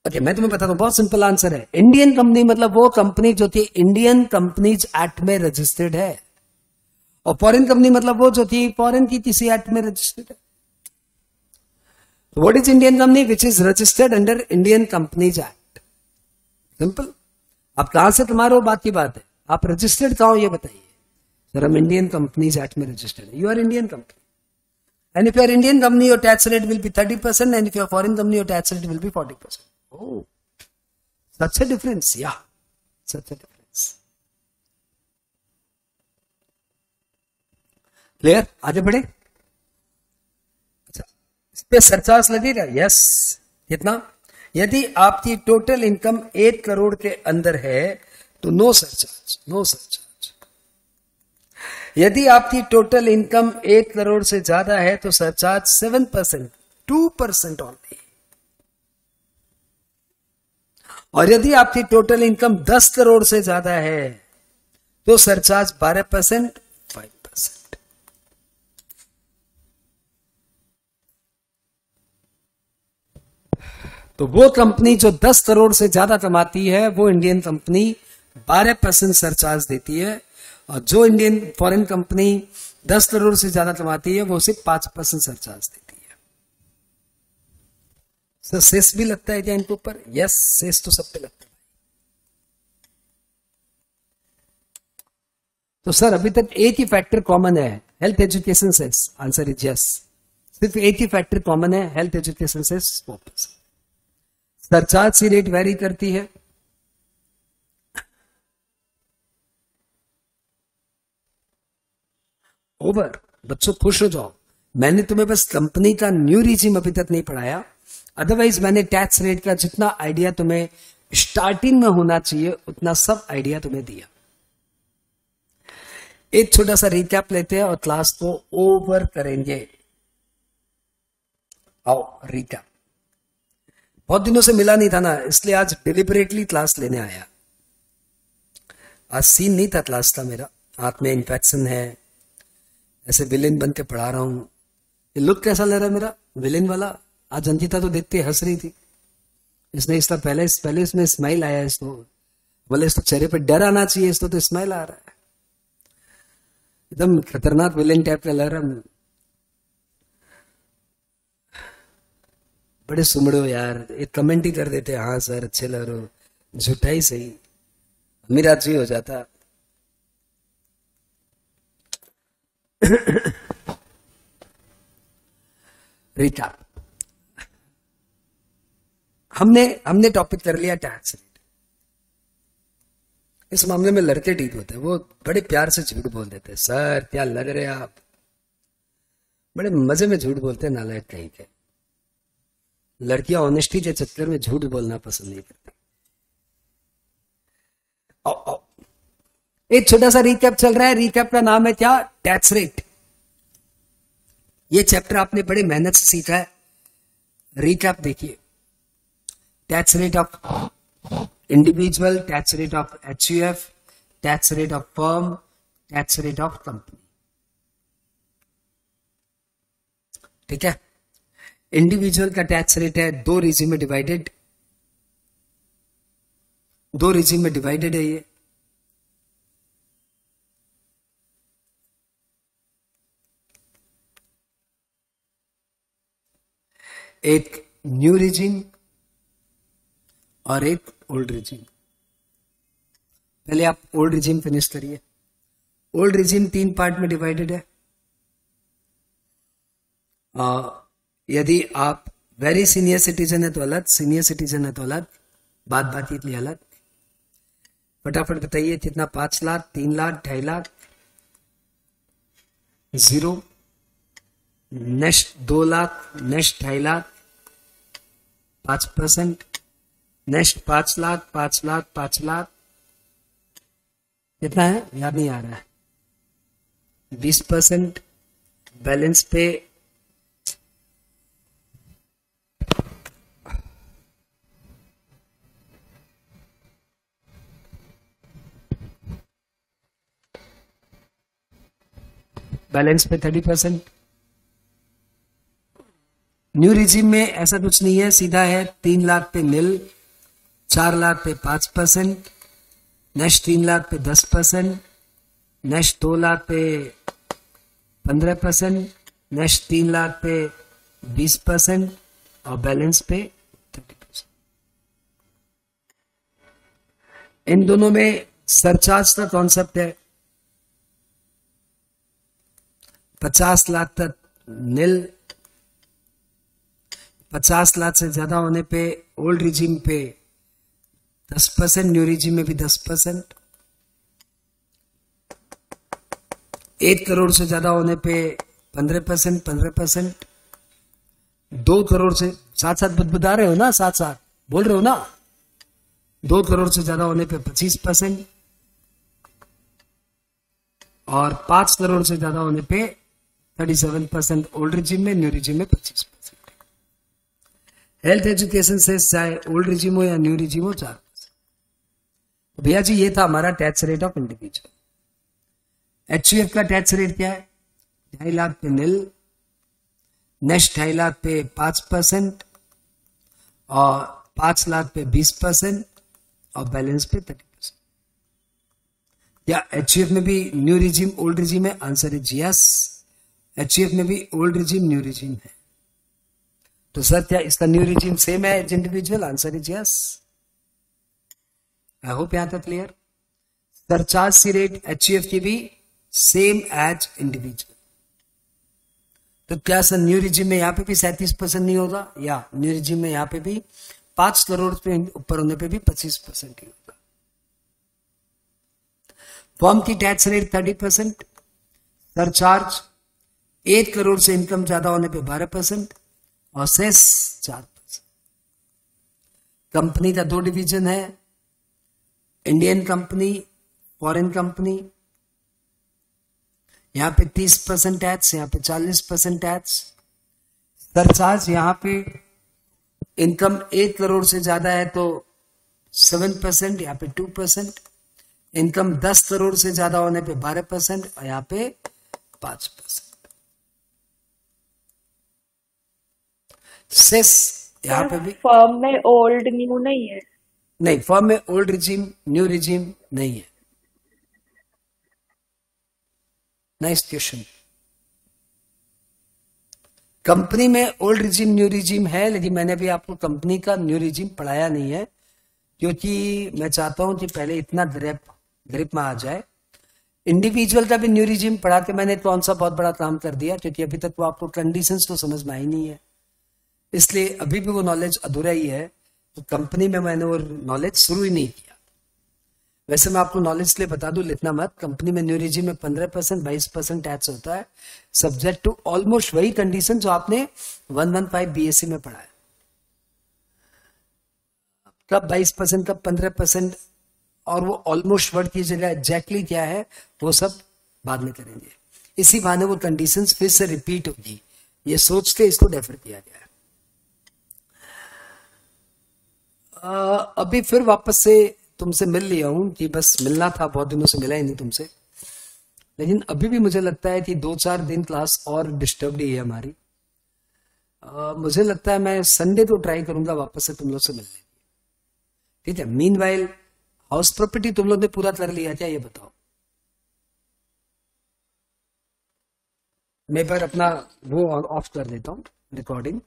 ओके, मैं तुम्हें बताता हूं, बहुत सिंपल आंसर है। इंडियन कंपनी मतलब वो कंपनी जो थी इंडियन कंपनीज एक्ट में रजिस्टर्ड है, और फॉरेन कंपनी मतलब वो जो थी फॉरेन की किसी एक्ट में रजिस्टर्ड है। What is Indian company? Which is registered under Indian companies act. Simple. आप कहां से कमा रहे हो बात की बात है, आप रजिस्टर्ड कहां हो ये बताइए। सर हम इंडियन कंपनीज एक्ट में रजिस्टर्ड है। You are Indian company, and if you are Indian company your tax rate will be 30%, and if you are foreign company your tax rate will be 40%. Oh, such a difference. Yeah, such a difference. Clear? आगे बढ़े। अच्छा, इस पे surcharge लगेगा? Yes. कितना? यदि आपकी total income 1 crore के अंदर है तो नो सरचार्ज, नो सरचार्ज। यदि आपकी टोटल इनकम 1 करोड़ से ज्यादा है तो सरचार्ज 7%, 2% ओनली। और यदि आपकी टोटल इनकम 10 करोड़ से ज्यादा है तो सरचार्ज 12%, 5%। तो वो कंपनी जो 10 करोड़ से ज्यादा कमाती है वो इंडियन कंपनी 12% सरचार्ज देती है, और जो इंडियन फॉरेन कंपनी 10 करोड़ से ज्यादा कमाती है वो सिर्फ 5% सरचार्ज देती है। सर सेस भी लगता है क्या इनके ऊपर? यस, सेस तो सब पे लगता है। तो सर अभी तक एक ही फैक्टर कॉमन है, health education cess. Answer is yes, सिर्फ एक ही फैक्टर कॉमन है, हेल्थ एजुकेशन सेस 4%। सरचार्ज की रेट वेरी करती है। ओवर, बच्चों खुश हो जाओ, मैंने तुम्हें बस कंपनी का न्यू रिजीम अभी तक नहीं पढ़ाया, अदरवाइज मैंने टैक्स रेट का जितना आइडिया तुम्हें स्टार्टिंग में होना चाहिए उतना सब आइडिया तुम्हें दिया। एक छोटा सा रिकैप लेते हैं और क्लास को ओवर करेंगे। आओ रिकैप। बहुत दिनों से मिला नहीं था ना, इसलिए आज डिलिबरेटली क्लास लेने आया। आज सीन नहीं था क्लास का मेरा, हाथ में इन्फेक्शन है, ऐसे विलेन बन के पढ़ा रहा हूं। ये लुक कैसा ले रहा है मेरा, विलेन वाला? आज अंकिता तो देखते हंस रही थी, इसने इसका पहले इसमें स्माइल आया, इसको बोले इसको चेहरे पे डर आना चाहिए, इसको तो स्माइल आ रहा है। एकदम खतरनाक विलेन टाइप का लग रहा। बड़े सुमड़े हो यार, एक कमेंट ही कर देते, हाँ सर अच्छे लग रहे हो, झूठा ही सही, मेरा जी हो जाता। रिकैप, हमने टॉपिक कर लिया टैक्स रेट। इस मामले में लड़के ठीक होते हैं, वो बड़े प्यार से झूठ बोल देते हैं, सर क्या लग रहे हैं आप, बड़े मजे में झूठ बोलते हैं, नालायक कहीं के। लड़कियां ऑनेस्टी के चक्कर में झूठ बोलना पसंद नहीं करती। आओ। एक छोटा सा रिकैप चल रहा है, रिकैप का नाम है क्या? Tax rate. ये चैप्टर आपने बड़े मेहनत से सीखा है। रिकैप देखिए, tax rate of individual, tax rate of HUF, tax rate of firm, tax rate of company. ठीक है, इंडिविजुअल का टैक्स रेट है दो रीजिम में डिवाइडेड है ये। एक न्यू रिजिम और एक ओल्ड रिजिम। पहले आप ओल्ड रिजिम फिनिश करिए। ओल्ड रिजिम 3 पार्ट में डिवाइडेड है। यदि आप वेरी सीनियर सिटीजन है तो अलग, सीनियर सिटीजन है तो अलग, बात के लिए अलग। फटाफट बताइए कितना? 5 lakh, 3 lakh, 2.5 lakh, 0, next 2 lakh, next 2.5 lakh, 5%, next 5 lakh, 5 lakh, 5 lakh, कितना है याद नहीं आ रहा है, 20%, बैलेंस पे बैलेंस पे 30%। न्यू रिजिम में ऐसा कुछ नहीं है, सीधा है 3 लाख पे 0, 4 लाख पे 5%, नेक्स्ट 3 लाख पे 10%, नेक्स्ट 2 लाख पे 15%, नेक्स्ट 3 लाख पे 20% और बैलेंस पे 30%। इन दोनों में सरचार्ज का कॉन्सेप्ट है। 50 लाख तक 0, 50 लाख से ज्यादा होने पे ओल्ड रिजिम पे 10%, न्यू रिजिम में भी 10%। 1 करोड़ से ज्यादा होने पे 15%, 15%। 2 करोड़ से साथ साथ बुदबुदा रहे हो ना, साथ साथ बोल रहे हो ना। 2 करोड़ से ज्यादा होने पे 25% और 5 करोड़ से ज्यादा होने पे 37% ओल्ड रिजिम में, न्यू रिजिम में 25%। हेल्थ एजुकेशन से चाहे ओल्ड रिजिम हो या न्यू रिजिम हो 4%। भैया जी ये था हमारा tax rate of individual. HUF का टैक्स रेट क्या है? 2.5 लाख पे 0, नेक्स्ट 2.5 लाख पे 5% और 5 लाख पे 20% और बैलेंस पे 30%। या एचयूएफ में भी न्यू रिजिम ओल्ड रिजिम है? Answer is yes. एचयूएफ में भी ओल्ड रिजिम न्यू रिजिम है। तो सर क्या इसका न्यू रिजिम सेम है as individual? Answer is yes. I hope यहां तक क्लियर। सरचार्ज सी रेट एचयूएफ की भी सेम एज इंडिविजुअल। तो क्या सर न्यू रिजिम में यहां पे भी 37% नहीं होगा? या न्यू रिजिम में यहां पे भी 5 करोड़ पे ऊपर होने पे भी 25% ही होगा। फर्म की टैक्स रेट 30%, सरचार्ज 1 करोड़ से इनकम ज्यादा होने पे 12% और सेस 4%। कंपनी का 2 डिवीजन है, इंडियन कंपनी, फॉरेन कंपनी। यहां पे 30% टैक्स, यहां पे 40% टैक्स। सरचार्ज यहां पे इनकम 1 करोड़ से ज्यादा है तो 7%, यहां पे 2%। इनकम 10 करोड़ से ज्यादा होने पे 12% और यहां पे 5%। सेस यहां पे भी फर्म में ओल्ड न्यू नहीं है? नहीं, फर्म में ओल्ड रिजिम न्यू रिजिम नहीं है। Next question. कंपनी में ओल्ड रिजिम न्यू रिजिम है, लेकिन मैंने भी आपको कंपनी का न्यू रिजिम पढ़ाया नहीं है क्योंकि मैं चाहता हूं कि पहले इतना ग्रिप में आ जाए। इंडिविजुअल का भी न्यू रिजिम पढ़ा के मैंने कौन सा बहुत बड़ा काम कर दिया, क्योंकि अभी तक वो आपको कंडीशंस तो समझ में आई नहीं है, इसलिए अभी भी वो नॉलेज अधूरा ही है। तो कंपनी में मैंने वो नॉलेज शुरू ही नहीं किया। वैसे मैं आपको नॉलेज इसलिए बता दूं, लिखना मत। कंपनी में न्यू रिजिम में 15%, 22% टैक्स होता है, सब्जेक्ट टू ऑलमोस्ट वही कंडीशन जो आपने 115 बीएससी में पढ़ा है। कब 22%, कब 15% और वो ऑलमोस्ट वर्ड की जगह एग्जैक्टली क्या है वो सब बाद में करेंगे। इसी बहाने वो कंडीशंस फिर से रिपीट होगी, ये सोच के इसको डेफर किया गया है। अभी फिर वापस से तुमसे मिल लिया हूं कि बस मिलना था, बहुत दिनों से मिला ही नहीं तुमसे। लेकिन अभी भी मुझे लगता है कि 2-4 दिन क्लास और डिस्टर्ब ही है हमारी। मुझे लगता है मैं संडे तो ट्राई करूंगा वापस से तुम लोग से मिलने की, ठीक है। मीनवाइल हाउस प्रॉपर्टी तुम लोग ने पूरा कर लिया क्या, ये बताओ। मैं पर अपना वो ऑफ कर देता हूँ रिकॉर्डिंग।